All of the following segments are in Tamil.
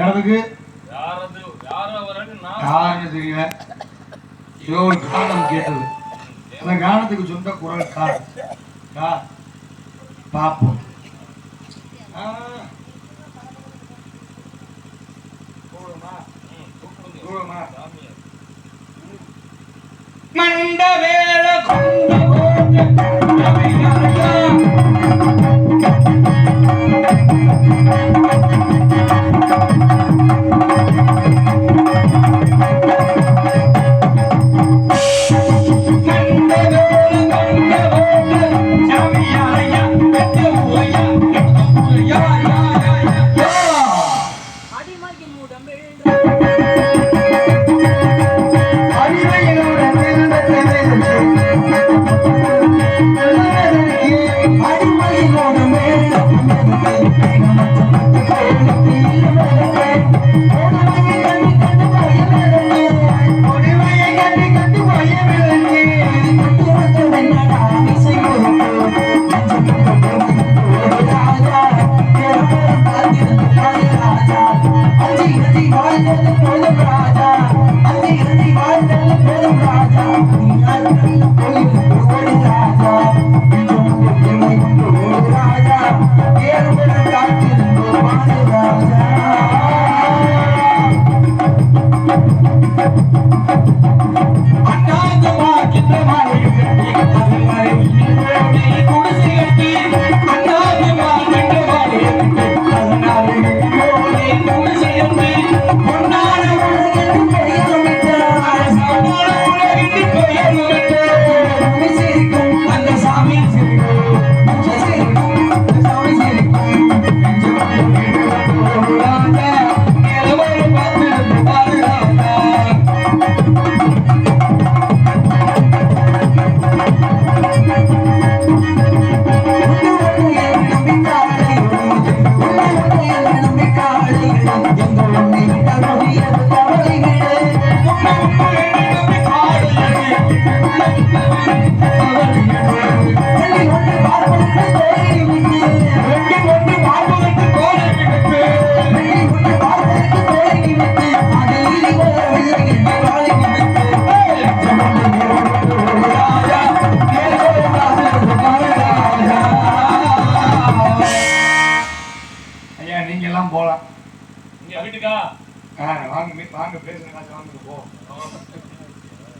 எனக்கு யாருன்னு தெரியல. ஏதோ ஒரு காரணம் கேட்டது. அந்த காரணத்துக்கு சொந்த குரல் கார் பாப்போம். மண்ட வேல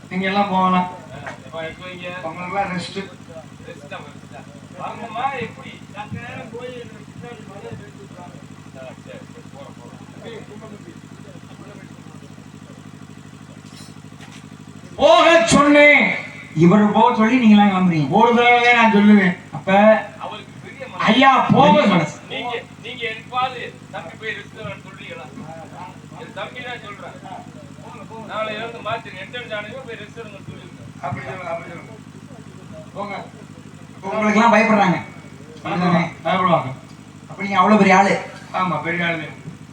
நீங்க எல்லாம் போகலாம். ரெஸ்ட் போக சொன்னேன். இவர் போக சொல்லி நீங்க எல்லாம் கிளம்புறீங்க. ஒரு தடவை நான் சொல்லுவேன். அப்ப ஐயா போக சொல்ல நீங்க எப்பாவது தம்பி போய் ரெஸ்டாரண்ட் சொல்றீங்களா? தம்பி தான் சொல்றேன். நாளை இருந்து மாத்தி என்ட்ரன்ஸ் ஆனவே போய் ரெஸ்டாரண்ட் சொல்லிருக்கேன். அப்படி சொல்லுங்க போங்க. உங்களுக்கு எல்லாம் பயப்படுறாங்க. பயப்படுவாங்க. அப்ப நீங்க அவ்வளவு பெரிய ஆளு. ஆமா, பெரிய ஆளு.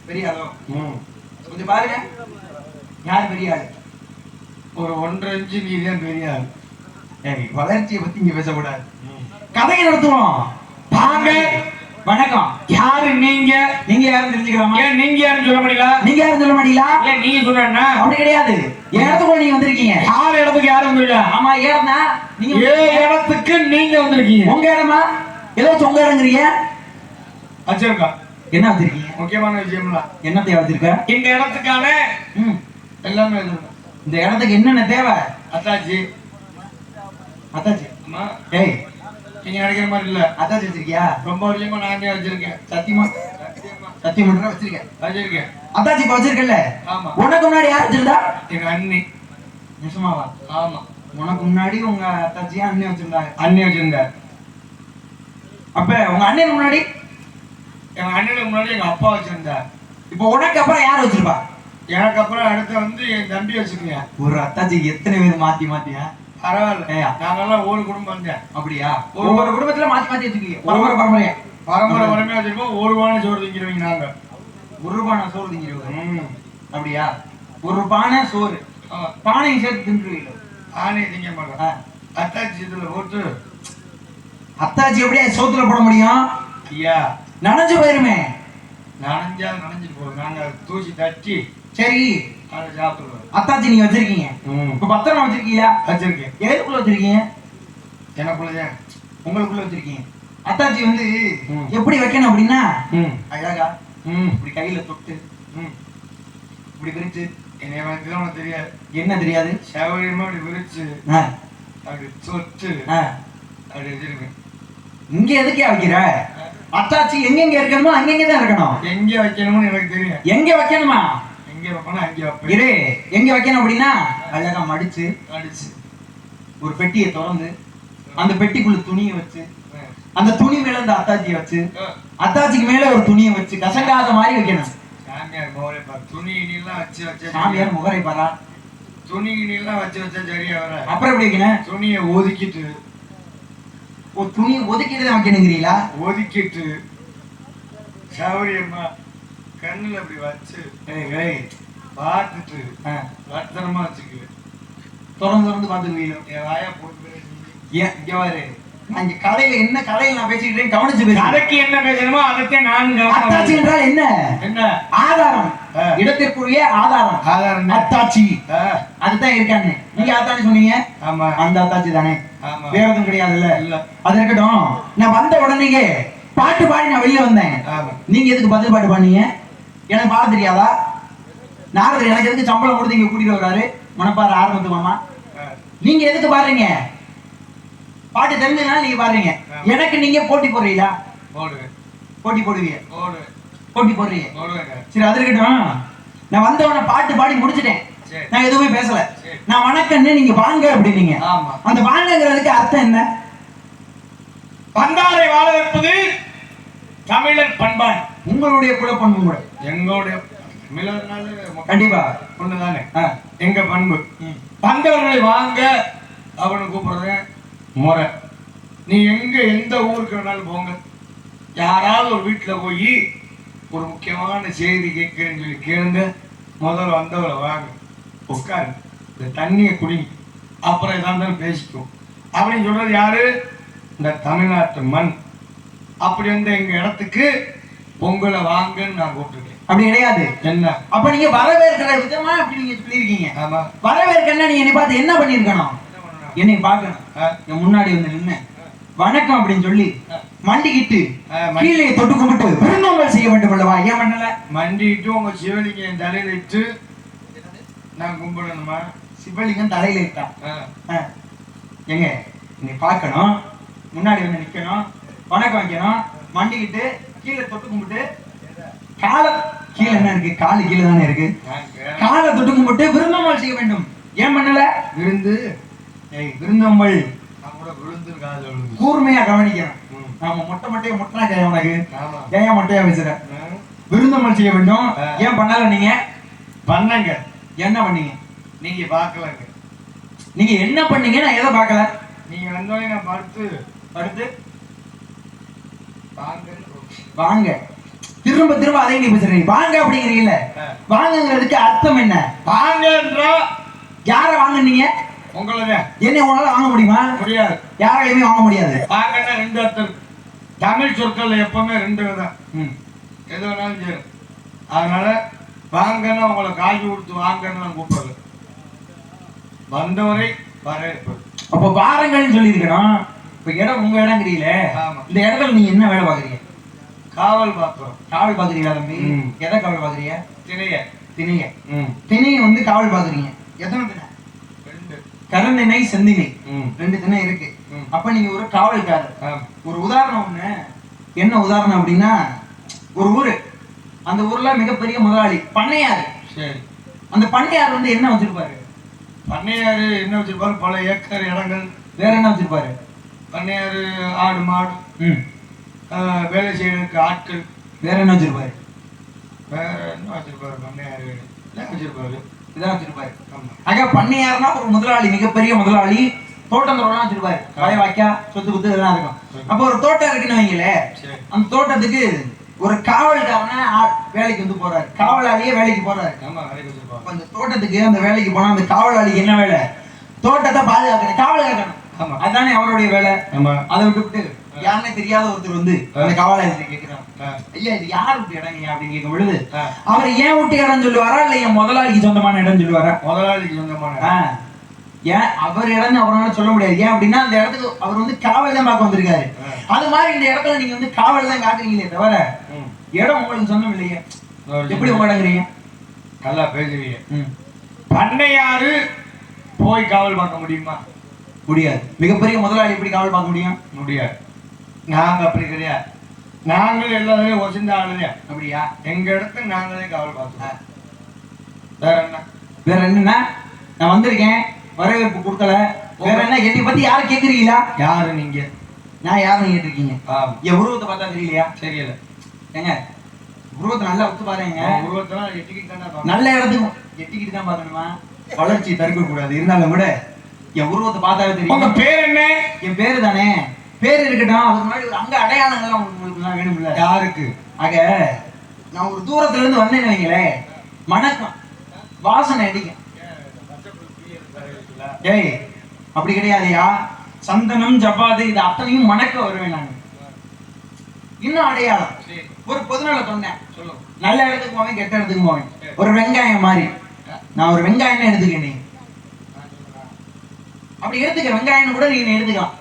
பெரிய ஆளோ? கொஞ்சம் பாருங்க, யார் பெரிய ஆளு? ஒரு 1.5 இன்ச்சு நீ தான் பெரிய ஆளு. வளர்ச்சியை பத்தி இங்க பேசக்கூடாது. கதையை நடத்துவோம். வாங்க. வணக்கம். யாரு நீங்க? நீங்க யாரும் தெரிஞ்சுக்கலாமா? ஏன் நீங்க யாரும் சொல்ல முடியல? நீங்க யாரும் சொல்ல மாட்டீங்களா? இல்ல நீங்க சொன்னா அப்படி கிடையாது. என் இடத்துக்குள்ள நீங்க வந்திருக்கீங்க. யார் இடத்துக்கு யாரும் வந்துருக்கா? ஆமா, இடம்னா நீங்க இடத்துக்கு நீங்க வந்திருக்கீங்க. உங்க இடமா? ஏதோ உங்க இடங்கிறீங்க. வச்சிருக்கா? என்ன வச்சிருக்கீங்க? முக்கியமான விஷயம்ல என்னத்தை வச்சிருக்க? இந்த இடத்துக்கான எல்லாமே வச்சிருக்கோம். இந்த இடத்துக்கு என்னென்ன தேவை? அத்தாச்சி. அத்தாச்சி? ஆமா. ஏய், நீங்க நினைக்கிற மாதிரி இல்ல. அத்தாச்சி வச்சிருக்கியா? ரொம்ப வருஷமா நானே வச்சிருக்கேன். சத்தியமா? சத்தியம் வச்சிருக்கேன். வச்சிருக்கேன். அத்தாச்சி இப்ப வச்சிருக்கல? ஆமா. உனக்கு முன்னாடி யார் வச்சிருந்தா? எங்க அண்ணி. நிஜமாவா? ஆமா. உனக்கு முன்னாடி உங்க அத்தாச்சியா அண்ணி வச்சிருந்தாங்க? அண்ணி வச்சிருந்தாங்க. அப்ப உங்க அண்ணனுக்கு முன்னாடி? எங்க அண்ணனுக்கு முன்னாடி எங்க அப்பா வச்சிருந்தார். இப்போ உனக்கு அப்புறம் யார் வச்சிருப்பா? எனக்கு அப்புறம் அடுத்து வந்து என் தம்பி வச்சுக்கோங்க. ஒரு அத்தாச்சிக்கு எத்தனை பேர் மாத்தி மாத்தியா? பரவாயில்ல, நாங்கெல்லாம் ஒரு குடும்பம் தான். அப்படியா? ஒவ்வொரு குடும்பத்துல மாத்தி மாத்தி வச்சுக்கீங்க. பரம்பரையா பரம்பரை வச்சிருப்போம். ஒரு பானை சோறு திங்கிறவங்க நாங்க. ஒரு பானை சோறு திங்கிறவங்க? அப்படியா? ஒரு பானை சோறு பானையும் சேர்த்து திங்குவீங்க? பானையை திங்க மாட்டோம். அத்தாச்சி இதுல போட்டு. அத்தாச்சி எப்படியா சோத்துல போட முடியும்? ஐயா, நனைஞ்சு போயிருமே. நனைஞ்சா நனைஞ்சிட்டு போகும். நாங்க தூசி தட்டி சரி அதை சாப்பிடுவோம். அத்தாச்சி நீங்க வச்சிருக்கீங்க. இப்ப பத்திரமா வச்சிருக்கீங்களா? வச்சிருக்கேன். எதுக்குள்ள வச்சிருக்கீங்க? எனக்குள்ளதான். உங்களுக்குள்ள வச்சிருக்கீங்க. அத்தாச்சி வந்து எப்படி வைக்கணும் அப்படின்னா, அழகா இப்படி கையில தொட்டு இப்படி விரிச்சு. என்னை வந்து உனக்கு தெரியாது. என்ன தெரியாது? சௌகரியமா அப்படி விரிச்சு அப்படி தொட்டு அப்படி வச்சிருக்கேன். இங்க எதுக்கே வைக்கிற? அத்தாச்சி எங்கெங்க இருக்கணுமோ அங்கெங்கதான் இருக்கணும். எங்க வைக்கணும்னு எனக்கு தெரியும். எங்க வைக்கணுமா? எங்க வைக்கணும் அங்கே வைப்பேன். இரு, எங்க வைக்கணும் அப்படின்னா அழகா மடிச்சு அடிச்சு ஒரு பெட்டியை திறந்து அந்த பெட்டிக்குள்ள துணியை வச்சு அந்த துணி மேல இந்த அத்தாச்சியை வச்சு அத்தாச்சிக்கு மேல ஒரு துணியை வச்சு கசங்காத மாதிரி வைக்கணும். சாமியார் முகரை பாரு. துணி இனிலாம் வச்சு வச்சா சாமியார் முகரை பாரா? துணி இனிலாம் வச்சு வச்சா சரியா வர. அப்புறம் எப்படி வைக்கணும்? துணியை ஒதுக்கிட்டு. ஒரு துணியை ஒதுக்கிட்டு தான் வைக்கணுங்கிறீங்களா? ஒதுக்கிட்டு சௌரியமா கண்ணுல அப்படி வச்சு பார்த்துட்டு பத்திரமா வச்சுக்கு. திறந்து பார்த்துக்குவீங்க. என் வாயா போட்டு ஏன் இங்க வாரு, நான் இங்க கடையில என்ன கடையில நான் பேசிக்கிட்டேன் கவனிச்சு பேச. கதைக்கு என்ன பேசணுமோ அதைத்தான் நான். அத்தாச்சி என்றால் என்ன? என்ன ஆதாரம், இடத்திற்குரிய ஆதாரம். ஆதாரம் அத்தாச்சி அதுதான் இருக்காங்க. நீங்க அத்தாச்சி சொன்னீங்க. ஆமா, அந்த அத்தாச்சி தானே, வேற எதுவும் கிடையாதுல்ல. இல்ல, அது இருக்கட்டும். நான் வந்த உடனே பாட்டு பாடி நான் வெளியில வந்தேன். நீங்க எதுக்கு பதில் பாட்டு பாடினீங்க? எனக்கு பாட தெரியாதா? நாரதர் எனக்கு எதுக்கு சம்பளம் கொடுத்து இங்க கூட்டிட்டு வர்றாரு? மனப்பாரு ஆரம்பத்து மாமா, நீங்க எதுக்கு பாடுறீங்க? பாட்டு தெரிஞ்சதுனால நீங்க பாடுறீங்க. எனக்கு நீங்க போட்டி போடுறீங்களா? போட்டி போடுவீங்க. போட்டி போடுறீங்க. சரி, அது இருக்கட்டும். நான் வந்தவன பாட்டு பாடி முடிச்சிட்டேன். நான் எதுவுமே பேசல. நான் வணக்கம்னு நீங்க வாங்க அப்படின்னீங்க. அந்த வாங்கங்கிறதுக்கு அர்த்தம் என்ன? பண்பாரை வாழ வைப்பது தமிழர் பண்பாடு. உங்களுடைய குலப்பண்பு கூட எங்களுடைய கண்டிப்பா ஒண்ணுதானே எங்க பண்பு. வந்தவர்களை வாங்க அவனை கூப்பிடுறது முறை. நீ எங்க எந்த ஊருக்கு வேணாலும் போங்க, யாராவது ஒரு வீட்டுல போய் ஒரு முக்கியமான செய்தி கேட்கிறேன்னு சொல்லி கேளுங்க. முதல்ல வந்தவரை வாங்க, உட்காரு, இந்த தண்ணியை குடிங்க, அப்புறம் எதா இருந்தாலும் பேசிக்கும் அப்படின்னு சொல்றது யாரு? இந்த தமிழ்நாட்டு மண். அப்படி வந்து எங்க இடத்துக்கு பொங்கலை வாங்கன்னு நான் கூப்பிட்டுருக்கேன். அப்படி கிடையாது. என்ன? அப்ப நீங்க வரவேற்கிற விதமா அப்படி நீங்க சொல்லியிருக்கீங்க. ஆமா, வரவேற்கன்னா நீ என்னை பார்த்து என்ன பண்ணிருக்கணும்? என்னை பார்க்கணும். என் முன்னாடி வந்து நின்று வணக்கம் அப்படின்னு சொல்லி மண்டிக்கிட்டு கீழே தொட்டு கும்பிட்டு விருந்தோம்பல் செய்ய வேண்டும் அல்லவா? ஏன் பண்ணல? மண்டிட்டு உங்க சிவலிங்கம் தலையில இட்டு நான் கும்பிடணுமா? சிவலிங்கம் தலையில இட்டா எங்க நீ பார்க்கணும், முன்னாடி வந்து நிக்கணும், வணக்கம் வைக்கணும், மண்டிக்கிட்டு கீழே தொட்டு கும்பிட்டு காலை கீழே என்ன இருக்கு? காலு கீழே தானே இருக்கு. காலை தொட்டு கும்பிட்டு விருந்தோம்பல் செய்ய வேண்டும். ஏன் பண்ணல? விருந்து விருந்தோம்பல் விழுந்து கூர்மையா கவனிக்கணும். நாம மொட்டையா மொட்டனா ஜெய உனக்கு ஜெயா மொட்டையா பேசுற. விருந்தோம்பல் செய்ய வேண்டும். ஏன் பண்ணல? நீங்க பண்ணங்க. என்ன பண்ணீங்க? நீங்க பாக்கலங்க. நீங்க என்ன பண்ணீங்க? நான் எதை பார்க்கல. நீங்க வந்தோடனே நான் பார்த்து அடுத்து வாங்க. திரும்ப திரும்ப அதை நீ பேசுறீங்க. வாங்க அப்படிங்கிறீங்கல்ல, வாங்கங்கிறதுக்கு அர்த்தம் என்ன? வாங்கன்றா யார வாங்குனீங்க? உங்களதான். என்ன உங்களால வாங்க முடியுமா? முடியாது. யாராலையுமே வாங்க முடியாது. வாங்கன்னா ரெண்டு அர்த்தம். தமிழ் சொற்கள் எப்பவுமே ரெண்டு தான். எது வேணாலும் சரி. அதனால வாங்கன்னா உங்களை காய்ச்சி கொடுத்து வாங்கன்னு நான் கூப்பிடுறது. வந்தவரை வரவேற்பது. அப்ப வாரங்கள்னு சொல்லி இருக்கணும். இப்ப இடம் உங்க இடங்கிறீங்களே, இந்த இடத்துல நீங்க என்ன வேலை பாக்குறீங்க? காவல் பார்க்கிறோம். காவல் பாக்குறீங்களா தம்பி? எதை காவல் பாக்குறீங்க? திணைய. திணைய. திணைய வந்து காவல் பாக்குறீங்க. எத்தனை திணை? கருந்திணை செந்திணை ரெண்டு திணை இருக்கு. அப்ப நீங்க ஒரு காவல்காரர். ஒரு உதாரணம் ஒண்ணு. என்ன உதாரணம் அப்படின்னா, ஒரு ஊரு, அந்த ஊர்ல மிகப்பெரிய முதலாளி பண்ணையாரு. சரி. அந்த பண்ணையார் வந்து என்ன வச்சிருப்பாரு? பண்ணையாரு என்ன வச்சிருப்பாரு? பல ஏக்கர் இடங்கள். வேற என்ன வச்சிருப்பாரு? பண்ணையாரு ஆடு மாடு, வேலை செய்யறதுக்கு ஆட்கள். வேற என்ன வச்சிருப்பாரு? வேற என்ன வச்சிருப்பாரு? பண்ணையாரு இதான் வச்சிருப்பாரு. இதான் வச்சிருப்பாரு. ஆக பண்ணையாருன்னா ஒரு முதலாளி, மிகப்பெரிய முதலாளி. தோட்டம் தோட்டம்லாம் வச்சிருப்பாரு. வய வாய்க்கா சொத்து குத்து இதெல்லாம் இருக்கும். அப்ப ஒரு தோட்டம் இருக்குன்னு வைங்களே, அந்த தோட்டத்துக்கு ஒரு காவல்காரன வேலைக்கு வந்து போறாரு. காவலாளியே வேலைக்கு போறாரு. அந்த தோட்டத்துக்கு அந்த வேலைக்கு போனா அந்த காவலாளிக்கு என்ன வேலை? தோட்டத்தை பாதுகாக்கணும், காவல் காக்கணும். அதுதானே அவருடைய வேலை. அதை விட்டு யாருன்னே தெரியாத ஒருத்தர் வந்து அந்த காவலாளி கேட்கிறார், ஐயா இது யார் விட்டு இடங்க அப்படின்னு கேட்கும் பொழுது, அவர் ஏன் விட்டு இடம் சொல்லுவாரா இல்ல என் முதலாளிக்கு சொந்தமான இடம் சொல்லுவாரா? முதலாளிக்கு சொந்தமான. ஏன் அவர் இடம் அவரால் சொல்ல முடியாது. ஏன் அப்படின்னா அந்த இடத்துக்கு அவர் வந்து காவல் தான் பார்க்க வந்திருக்காரு. அது மாதிரி இந்த இடத்துல நீங்க வந்து காவல் தான் காக்குறீங்களே தவிர இடம் உங்களுக்கு சொந்தம் இல்லையே. எப்படி உங்க இடங்குறீங்க? நல்லா பேசுறீங்க. பண்ணையாரு போய் காவல் பார்க்க முடியுமா? முடியாது. மிகப்பெரிய முதலாளி எப்படி காவல் பார்க்க முடியும்? முடியாது. நாங்க அப்படி கிடையாது. நாங்கள் எல்லாருமே ஒசிந்த ஆளுதே. அப்படியா? எங்க இடத்துக்கு நாங்களே காவல் பார்த்துக்கோம். வேற என்ன? வேற என்னன்னா, நான் வந்திருக்கேன், வரவேற்பு கொடுக்கல, வேற என்ன? என்னை பத்தி யாரும் கேக்குறீங்களா? யாரு நீங்க? நான் யாரும் கேட்டிருக்கீங்க? என் உருவத்தை பார்த்தா தெரியலையா? தெரியல. ஏங்க உருவத்தை நல்லா ஒத்து பாருங்க. உருவத்தெல்லாம் எட்டிக்கிட்டு தான் நல்ல இடத்துக்கு எட்டிக்கிட்டு தான் பார்க்கணுமா? வளர்ச்சி தடுக்க கூடாது. இருந்தாலும் கூட என் உருவத்தை பார்த்தாவே தெரியும். உங்க பேர் என்ன? என் பேரு தானே. பேர் இருக்கட்டும், அதுக்கு முன்னாடி ஒரு அங்க அடையாளங்கள்லாம் உங்களுக்கு எல்லாம் வேணும்ல. யாருக்கு? ஆக நான் ஒரு தூரத்துல இருந்து வந்தேன்னு வைங்களேன், மணக்கம், வாசனை அடிக்கும். ஏய் அப்படி கிடையாதுயா. சந்தனம் ஜப்பாது இது அத்தனையும் மணக்க வருவேன் நான். இன்னும் அடையாளம். ஒரு பொதுநல சொன்னேன், நல்ல இடத்துக்கு போவேன், கெட்ட இடத்துக்கு போவேன். ஒரு வெங்காயம் மாதிரி நான் ஒரு வெங்காயம் எடுத்துக்கேன். நீ அப்படி எடுத்துக்க, வெங்காயம் கூட நீங்க எடுத்துக்கலாம்.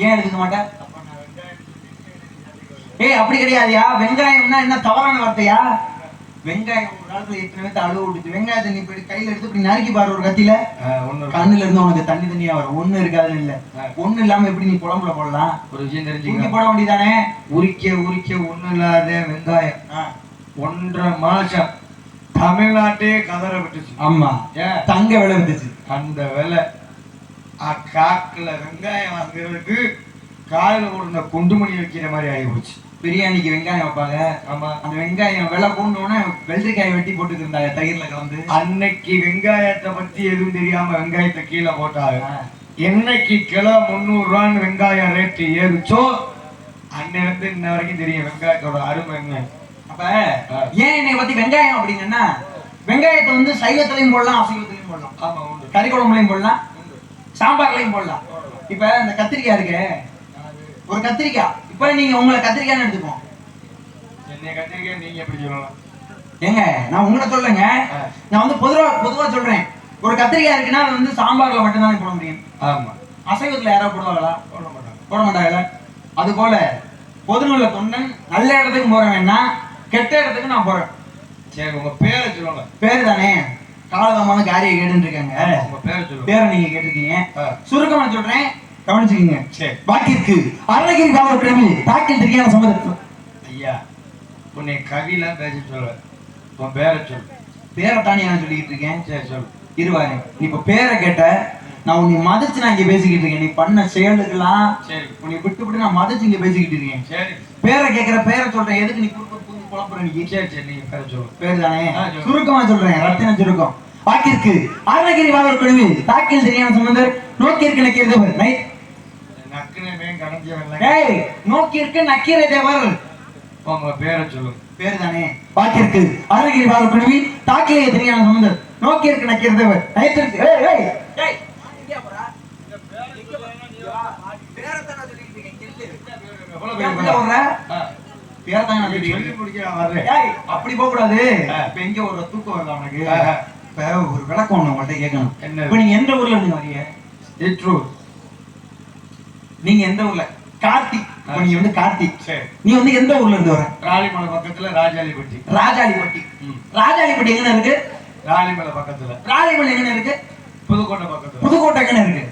ஏன் எடுத்துக்க மாட்டேன்? ஏய் அப்படி கிடையாதுயா. வெங்காயம்னா என்ன தவறான வார்த்தையா? வெங்காயம் ஒரு காலத்துல எத்தனை அழுவ விட்டுச்சு. வெங்காயத்தை நீ போய் கையில எடுத்து இப்படி நறுக்கி பாரு ஒரு கத்தியில, கண்ணுல இருந்து உனக்கு தண்ணி தண்ணியா வரும். ஒண்ணு இருக்காதுன்னு இல்ல. ஒண்ணு இல்லாம எப்படி நீ குழம்புல போடலாம்? ஒரு விஷயம் தெரிஞ்சு போட வேண்டியதானே. உரிக்க ஒண்ணு இல்லாத வெங்காயம் 1.5 மாசம் தமிழ்நாட்டையே கதற விட்டுச்சு. ஆமா, தங்க விலை வந்துச்சு. அந்த விலை காக்குல வெங்காயம் வாங்குறதுக்கு காலையில கொடுத்த குண்டுமணி வைக்கிற மாதிரி ஆகி போச்சு. பிரியாணிக்கு வெங்காயம் வைப்பாங்க. ஆமா, அந்த வெங்காயம் விலை கூடனோடனே வெள்ளரிக்காயை வெட்டி போட்டுட்டு இருந்தாங்க தயிர்ல கலந்து. அன்னைக்கு வெங்காயத்தை பத்தி எதுவும் தெரியாம வெங்காயத்தை கீழே போட்டாங்க. என்னைக்கு கிலோ 300 ரூபான்னு வெங்காயம் ரேட்டு ஏறிச்சோ அன்னிலிருந்து இன்ன வரைக்கும் தெரியும் வெங்காயத்தோட அருமை என்ன. அப்ப ஏன் என்னை பத்தி வெங்காயம் அப்படின்னா, வெங்காயத்தை வந்து சைவத்திலையும் போடலாம், அசைவத்திலையும் போடலாம். ஆமா, கறி குழம்புலையும் போடலாம், சாம்பார்லையும் போடலாம். இப்ப இந்த கத்திரிக்காய் இருக்கு, ஒரு கத்திரிக்காய். இப்ப நீங்க உங்களை கத்திரிக்காய் எடுத்துக்கோம். என்ன கத்திரிக்காய் நீங்க எப்படி சொல்லலாம்? ஏங்க நான் உங்களை சொல்லுங்க, நான் வந்து பொதுவா சொல்றேன். ஒரு கத்திரிக்காய் இருக்குன்னா அது வந்து சாம்பார்ல மட்டும்தான் போட முடியும். ஆமா, அசைவத்துல யாராவது போடுவாங்களா? போட மாட்டாங்கல்ல. அது போல பொதுநல தொண்டன் நல்ல இடத்துக்கு போறேன்னா கெட்ட இடத்துக்கு நான் போறேன். சரி, உங்க பேரை சொல்லுங்க. பேரு தானே காலதமான காரிய கேட்டு இருக்காங்க. உங்க பேரை சொல்லுங்க. பேரை நீங்க கேட்டிருக்கீங்க, சுருக்கமா சொல்றேன், கவனிச்சுக்கீங்க. சரி, பாக்கிற்கு அருணகிரி காவல் பிரேமி தாக்கில் தெரியாத சம்மதம். ஐயா உன்னை கவிலாம் பேச சொல்ல, உன் பேரை சொல்லு. பேரை தானே நான் சொல்லிக்கிட்டு இருக்கேன். சரி சொல்லு. இருவாரு, நீ இப்ப பேரை கேட்ட, நான் உன்னை மதிச்சு நான் இங்க பேசிக்கிட்டு இருக்கேன். நீ பண்ண செயலுக்கெல்லாம் சரி உன்னை விட்டு நான் மதிச்சு இங்க பேசிக்கிட்டு இருக்கேன். சரி, பேரை கேட்கிற, பேரை சொல்றேன். எதுக்கு நீ குறுக்கு குழப்பற? நீ சரி சரி நீங்க பேரை சொல்லு. பேர் தானே சுருக்கமா சொல்றேன், ரத்தின சுருக்கம். வாக்கிற்கு அருணகிரி வாவர் குழுவில் தாக்கில் தெரியாத சம்பந்தர் நோக்கிற்கு நக்கிறது ஏற்கனவே கடந்தவன். டேய் நோக்கி இருக்க நக்கீரை தேவர். உங்க பேரை சொல்லுங்க. பேரு தானே பாக்கிற்கு அருகில் வாழ் குழுவி தாக்கிலே தெரியான சம்பந்தர் நோக்கி இருக்கு நக்கீரை தேவர். நயத்திற்கு ஏய் ஏய் டேய் எங்க போறா? இந்த பேரை தான சொல்லிட்டு இருக்கேன். எவ்வளவு பேர் பேர் வர்ற? பேரை தான நான் சொல்லி சொல்லிட்டு முடிக்க நான் வர்றேன். ஏய் அப்படி போக கூடாது. இப்ப எங்க ஒரு தூக்கம் வருது அவனுக்கு. இப்ப ஒரு விளக்கம் ஒண்ணு உங்கள்ட்ட கேட்கணும். என்ன? இப்ப நீங்க எந்த ஊர்ல இருந்து வரீங்க? ட்ரூத். நீங்க எந்த ஊர்ல? கார்த்தி. இப்ப நீ வந்து கார்த்தி. சரி. நீ வந்து எந்த ஊர்ல இருந்து வர? ராலிமலை பக்கத்துல ராஜாலிப்பட்டி. ராஜாலிப்பட்டி. ராஜாலிப்பட்டி எங்க இருக்கு? ராலிமலை பக்கத்துல. ராஜாலிமலை எங்க இருக்கு? புதுக்கோட்டை பக்கத்துல. புதுக்கோட்டை எங்க இருக்கு?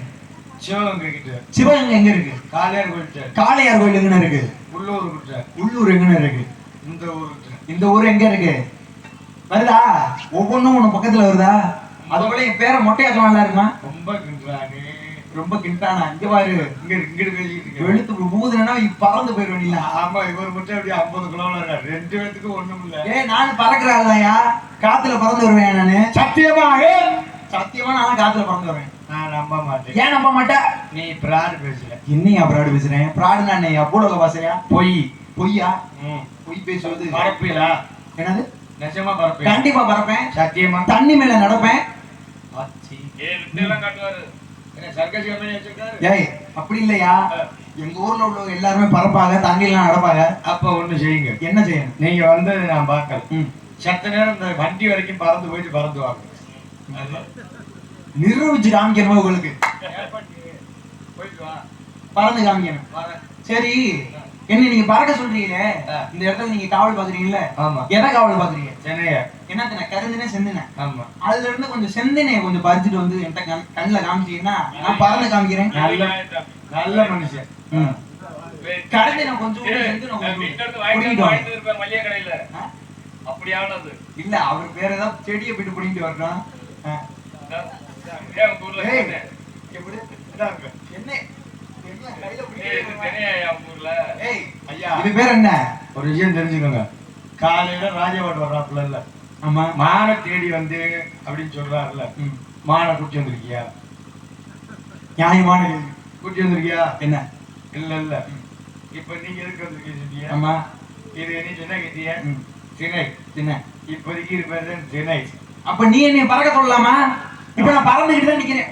சிவகங்கை கிட்ட. சிவகங்கை எங்க இருக்கு? காளையார் கோயில். காளையார் கோயில் எங்க இருக்கு? உள்ளூர் கிட்ட. உள்ளூர் எங்க இருக்கு? இந்த ஊர் கிட்ட. இந்த ஊர் எங்க இருக்கு? வருதா? ஒவ்வொன்றும் உன பக்கத்துல வருதா? அது போல என் பேரை மொட்டையா சொன்னா இருக்குமா? ரொம்ப கிண்டானே. ரொம்ப கிண்டானா? இங்க பாரு, இங்கிட்டு பேசிட்டு வெளுத்து ஊதுனா பறந்து போயிருவீங்களா? ஆமா, இவர் மட்டும் அப்படியே 50 கிலோல இருக்காரு. 2 பேத்துக்கு ஒண்ணும் இல்ல. ஏய் நானும் பறக்குறாள்யா, காத்துல பறந்து வருவேன் நானு. சத்தியமாக சத்தியமா நான் காத்துல பறந்து வருவேன். நான் நம்ப மாட்டேன். ஏன் நம்ப மாட்டேன்? நீ பிராடு பேசல. என்னையா பிராடு பேசுறேன்? பிராடுனா என்னையா? பூலோக பாசையா? பொய். பொய்யா? பொய் பேசுவது பரப்பிலா? என்னது? நிஜமா பரப்பி? கண்டிப்பா பறப்பேன். சத்தியமா? தண்ணி மேல நடப்பேன். ஆச்சி. விட்டெல்லாம் காட்டுவாரு. என்ன சர்க்கஸ் கம்பெனி வச்சிருக்காரு? ஏய் அப்படி இல்லையா, எங்க ஊர்ல உள்ளவங்க எல்லாருமே பறப்பாங்க, தண்ணிலாம் நடப்பாங்க. அப்ப ஒண்ணு செய்யுங்க. என்ன செய்யணும்? நீங்க வந்து நான் பார்க்கல. சத்த நேரம் இந்த வண்டி வரைக்கும் பறந்து போயிட்டு பறந்து வாங்க. நிரூபிச்சு காமிக்கணும் உங்களுக்கு. போயிட்டு வா. பறந்து காமிக்கணும். சரி, என்ன நீங்க பறக்க சொல்றீங்களே, இந்த இடத்துல நீங்க காவல் பாக்குறீங்கல்ல? ஆமா. எதை காவல் பாக்குறீங்க? சென்னையா? என்னத்தின? கருந்தின செந்தின? ஆமா. அதுல இருந்து கொஞ்சம் செந்தினைய கொஞ்சம் பறிச்சுட்டு வந்து என்கிட்ட கண்ணுல காமிச்சீங்கன்னா நான் பறந்து காமிக்கிறேன். நல்ல மனுஷன். கருந்தின கொஞ்சம் செந்தின இல்ல, அவர் பேர் ஏதாவது செடியை போயிட்டு பிடிக்கிட்டு வரணும். இது பேர் என்ன? ஒரு விஷயம் தெரிஞ்சுக்கோங்க. காலையில ராஜபாட்டு வர்றாப்புல இல்ல? ஆமா. மானை தேடி வந்து அப்படின்னு சொல்றாருல, மானை கூட்டி வந்திருக்கியா? நியாயமான கேள்வி. கூட்டி வந்திருக்கியா? என்ன? இல்ல இல்ல. இப்ப நீங்க எதுக்கு வந்திருக்கீங்க? ஆமா. இது நீ சொன்ன கேட்டியா? திணை. திணை. இப்போதைக்கு இருப்பது திணை. அப்ப நீ என்னை பறக்க சொல்லலாமா? இப்ப நான் பறந்துகிட்டு தான் நிக்கிறேன்.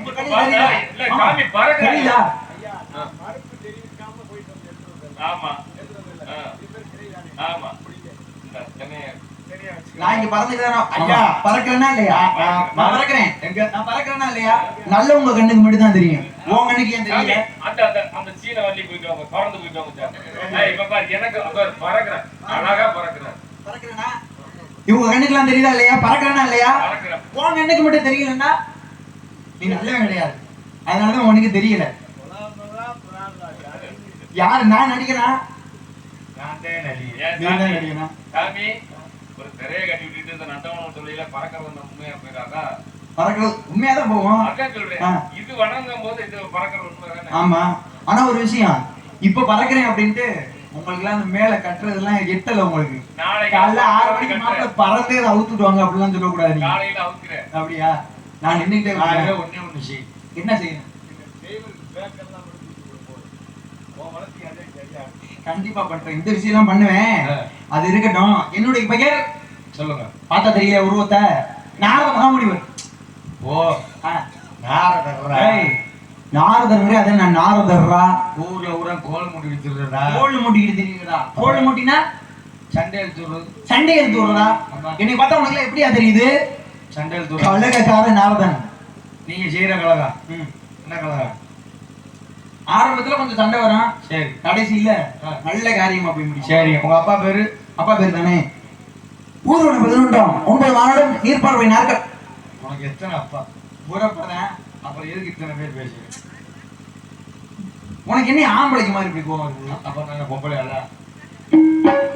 நான் இங்க பறந்துக்கிறேன். பறக்கிறேனா இல்லையா? நான் பறக்கிறேன். எங்க நான் பறக்கிறேனா இல்லையா? நல்ல உங்க கண்ணுக்கு மட்டும் தான் தெரியும். உன் கண்ணுக்கு ஏன் தெரியல? அந்த சீன வண்டி போயிட்டு வாங்க, பறந்து போயிட்டு வாங்க. இப்ப பாரு, எனக்கு பறக்கிறேன், அழகா பறக்கிறேன். பறக்கிறேனா? இவங்க கண்ணுக்குலாம் தெரியுதா இல்லையா? பறக்கிறேனா இல்லையா? உன் கண்ணுக்கு மட்டும் தெரியலன்னா நீ நல்லவன் கிடையாது. அதனாலதான் உனக்கு தெரியல. யாரு? நான் நடிக்கிறேன். சாமி, ஒரு திரையை கட்டி விட்டுட்டு இந்த நந்தவனம் தொழில பறக்கிறது உண்மையா போயிடாதா? பறக்கிறது உண்மையாதான் போவோம். அதான் சொல்றேன், இது வணங்கும் போது இது பறக்கிறது உண்மை. ஆமா. ஆனா ஒரு விஷயம், இப்ப பறக்கிறேன் அப்படின்ட்டு உங்களுக்கு எல்லாம் அந்த மேல கட்டுறதெல்லாம் எட்டல. உங்களுக்கு காலைல 6 மணிக்கு மாப்பிள்ள பறந்தே அவுத்துடுவாங்க அப்படிலாம் சொல்லக்கூடாது. காலையில அவுக்கிறேன். அப்படியா? நான் நின்னுட்டே ஒண்ணு செய். என்ன செய்யணும்? கண்டிப்பா பண்றேன். இந்த விஷயம் எல்லாம் பண்ணுவேன். அது இருக்கட்டும். என்னுடைய பெயர் சொல்லுங்க. பார்த்தா தெரியல உருவத்தை? நாரத மகாமுனிவர். ஓ, நாரதர். நாரதர். அதே நான் நாரதர்ரா. ஊர்ல ஊரா கோல் முடி வித்துறதா? கோல் முட்டிக்கிட்டு தெரியுதா? கோல் முட்டினா சண்டையில் தூர்றது. சண்டையில் தூர்றதா? என்னை பார்த்தா உனக்கு எப்படியா தெரியுது? சண்டையில் தூர். கழகக்கார நாரதன். நீங்க செய்யற கழகம் என்ன கழகம்? ஆரம்பத்துல கொஞ்சம் சண்டை வரும். சரி. கடைசியில நல்ல காரியமா போய் முடியும். சரி. உங்க அப்பா பேரு? அப்பா பேரு தானே? ஊர்வன 11 9 மாதம் நீர்ப்பார்வை நாட்கள். உனக்கு எத்தனை அப்பா? ஊரப்பதான். அப்புறம் எதுக்கு இத்தனை பேர் பேசுறேன்? உனக்கு என்ன ஆம்பளைக்கு மாதிரி இப்படி கோவம் வருது? அப்ப நாங்க பொம்பளையாளா?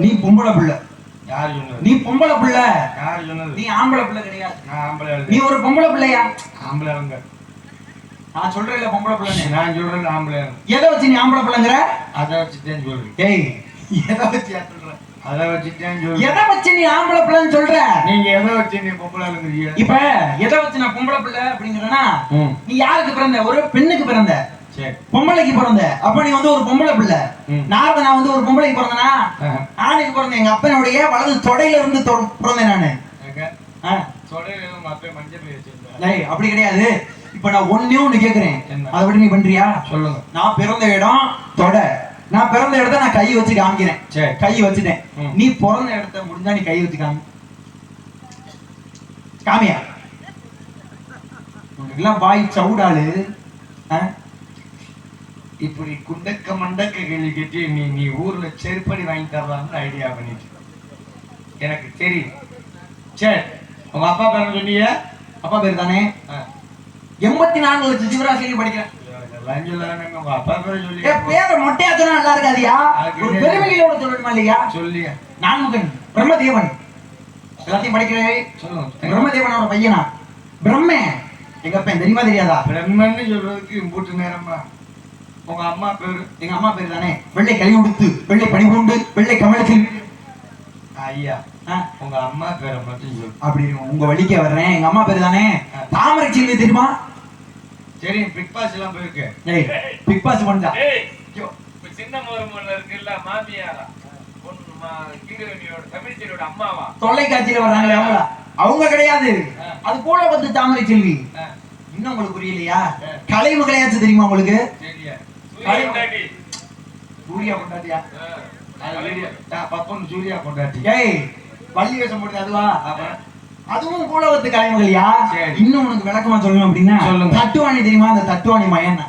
நீ பொம்பளை பிள்ளை. யாரு சொன்னது? நீ பொம்பளை பிள்ளை. யாரு சொன்னது? நீ ஆம்பளை பிள்ளை கிடையாது. நான் ஆம்பளையாளு. நீ ஒரு பொம்பளை பிள்ளையா? ஆம்பளையாளுங்க. நான் சொல்றேன்ல பொம்பளை பிள்ளை. நான் சொல்றேன் ஆம்பளையாளு. எதை வச்சு நீ ஆம்பளை பிள்ளைங்கிற? அதை வச்சுட்டேன்னு சொல்றேன். ஏய், எதை வச்சு சொல்ற? அதை வச்சுட்டேன்னு சொல்றேன். எதை வச்சு நீ ஆம்பளை பிள்ளைன்னு சொல்ற? நீங்க எதை வச்சு நீ பொம்பளையாளுங்கிறீங்க? இப்ப எதை வச்சு நான் பொம்பளை பிள்ளை அப்படிங்கிறேன்னா, நீ யாருக்கு பிறந்த? ஒரு பெண்ணுக்கு பிறந்த. சரி. பொம்பளைக்கு பிறந்த. அப்ப நீ வந்து ஒரு பொம்பளை பிள்ளை. நான் வந்து ஒரு பொம்பளைக்கு பிறந்தனா? ஆணுக்கு பிறந்தேன். எங்க அப்பனுடைய வலது தொடையில இருந்து பிறந்தேன் நானு. அப்படி கிடையாது. இப்ப நான் ஒண்ணு கேக்குறேன், அதை விட நீ பண்றியா? சொல்லுங்க. நான் பிறந்த இடம் தொடை. நான் பிறந்த இடத்த நான் கை வச்சு காமிக்கிறேன். கை வச்சுட்டேன். நீ பிறந்த இடத்த முடிஞ்சா நீ கை வச்சு காமியா? உனக்குலாம் வாய் சவுடாலு. இப்படி குண்டக்க மண்டக்க கேள்வி கேட்டு நீ ஊர்ல செருப்படி வாங்கி தரலாம்னு ஐடியா பண்ணிட்டு எனக்கு தெரியும். சரி, உங்க அப்பா பேர் சொன்னீங்க? அப்பா பேர் தானே? 84 லட்சம் ஜீவராசிலையும் படிக்கிறேன். உங்க அப்பா பேர் சொல்லி பேரை மொட்டையா சொன்னா நல்லா இருக்காதியா? ஒரு பெருமைகளோட சொல்லணுமா இல்லையா? சொல்லியா? நான்முகன் பிரம்மதேவன் எல்லாத்தையும் படிக்கிறேன். சொல்லுங்க. பிரம்மதேவனோட பையனா? பிரம்மே எங்க அப்பா தெரியுமா தெரியாதா? பிரம்மன்னு சொல்றதுக்கு இம்பூட்டு நேரமா? உங்க அம்மா பேரு? எங்க அம்மா பேரு தானே வெள்ளை கை உடுத்து, வெள்ளை பனிபூண்டு, வெள்ளை கமலத்தில். ஐயா, உங்க அம்மா பேரை மட்டும் சொல்லு. அப்படி உங்க வழிக்க வர்றேன். எங்க அம்மா பேரு தானே தாமரை செல்வி. தெரியுமா? சரி, பிக் பாஸ் எல்லாம் போயிருக்கு. பிக் பாஸ் பண்ணா சின்ன மருமகள் இருக்குல்ல, மாமியாரா ஹீரோயினியோட தமிழ்ச்சியோட அம்மாவா? தொலைக்காட்சியில வர்றாங்களே அவங்களா? அவங்க கிடையாது. அது கூட வந்து தாமரை செல்வி. இன்னும் உங்களுக்கு புரியலையா? கலைமகளையாச்சும் தெரியுமா உங்களுக்கு? சூர்யா கொண்டாட்டியா? பப்பன் சூர்யா கொண்டாட்டி. வள்ளி வேஷம் போடுது அதுவா? அதுவும் கூட வந்து கலைமகளையா? இன்னும் உனக்கு விளக்கமா சொல்லணும் அப்படின்னா சொல்லுங்க. தட்டுவாணி தெரியுமா? அந்த தட்டுவாணி மயன்.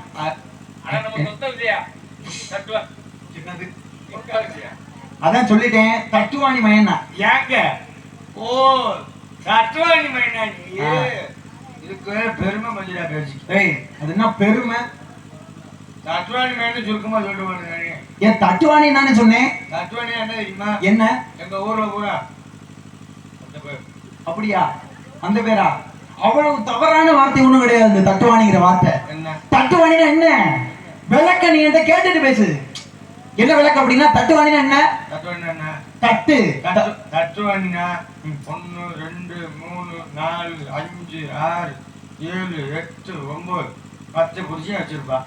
அதான் சொல்லிட்டேன், தட்டுவாணி மயன். ஏங்க? ஓ, தட்டுவாணி மைனா. இதுக்கு பெருமை மஞ்சளா பேச்சு. அது என்ன பெருமை? தட்டுவாணி மைனு சுருக்கமா சொல்லுவாங்க. ஏன் தட்டுவாணி நானே சொன்னேன். தட்டுவாணி என்ன தெரியுமா? என்ன? எங்க ஊர்ல பூரா அப்படியா? அந்த பேரா? அவ்வளவு தவறான வார்த்தை ஒண்ணும் கிடையாது இந்த தட்டுவாணிங்கிற வார்த்தை. என்ன தட்டுவாணினா என்ன? விளக்க நீ என்கிட்ட கேட்டுட்டு பேசு. என்ன விளக்கம் அப்படின்னா தட்டுவாணினா என்ன? தட்டுவாணி என்ன? தட்டு. தட்டுவாணினா 1 2 3 4 5 6 7 8 9 10 குடிச்சு வச்சிருப்பா.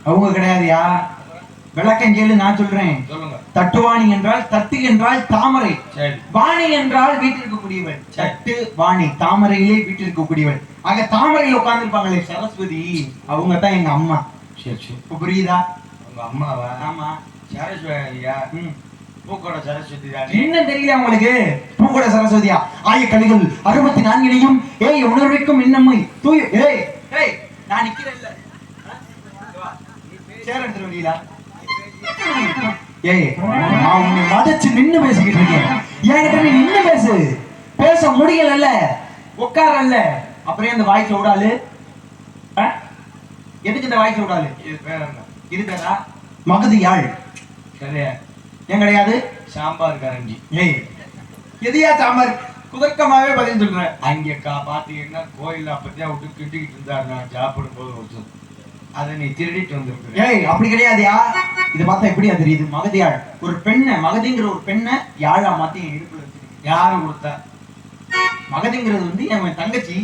அவங்க கிடையாதுயா. விளக்கம் கேளு, நான் சொல்றேன். சொல்லுங்க. தட்டுவாணி என்றால் தட்டு என்றால் தாமரை. சரி. வாணி என்றால் வீட்டில் இருக்கக்கூடியவள். தட்டு வாணி தாமரையிலே வீட்டில் இருக்கக்கூடியவள். ஆக தாமரையில் உட்கார்ந்து இருப்பாங்களே சரஸ்வதி, அவங்க தான் எங்க அம்மா. சரி சரி. புரியுதா? உங்க அம்மாவா? ஆமா. சரஸ்வதியா? பூக்கோட சரஸ்வதி தான். என்ன தெரியல உங்களுக்கு? பூக்கோட சரஸ்வதியா? ஆயக்கலைகள் 64 ஏய் உணர்விக்கும் இன்னமை தூய். நான் நிக்கிறேன் இல்ல, சேர் எடுத்துட்டு வரீங்களா? நான் உன்னை மதச்சு நின்னு பேசிக்கிட்டு இருக்கேன். என்கிட்ட நீ நின்னு பேசு. பேச முடியல, உட்காரல்ல. அப்புறம் அந்த வாய்க்கு விடாலு. எதுக்கு இந்த வாய்க்கு விடாலு? இது பேர் என்ன? இது பேரா மகதியாள். சரியா? ஏன் கிடையாது? சாம்பார் கரண்டி. எதையா சாம்பார்? குதர்க்கமாவே பதில் சொல்றேன். அங்க பாத்தீங்கன்னா கோயில்ல அப்பத்தியா விட்டு கிட்டிக்கிட்டு இருந்தாரு. நான் சாப்பிடும் போது ஒருத்தர் அதை நீ திருடிட்டு வந்திருக்க. அப்படி கிடையாதுயா. இது பார்த்தா எப்படியா தெரியுது? மகதியாள் ஒரு பெண்ணை, மகதிங்கிற ஒரு பெண்ணை யாழா மாத்தி என் இடுப்புல வச்சிருக்கேன். யாரு கொடுத்தா? மகதிங்கிறது வந்து என் தங்கச்சி.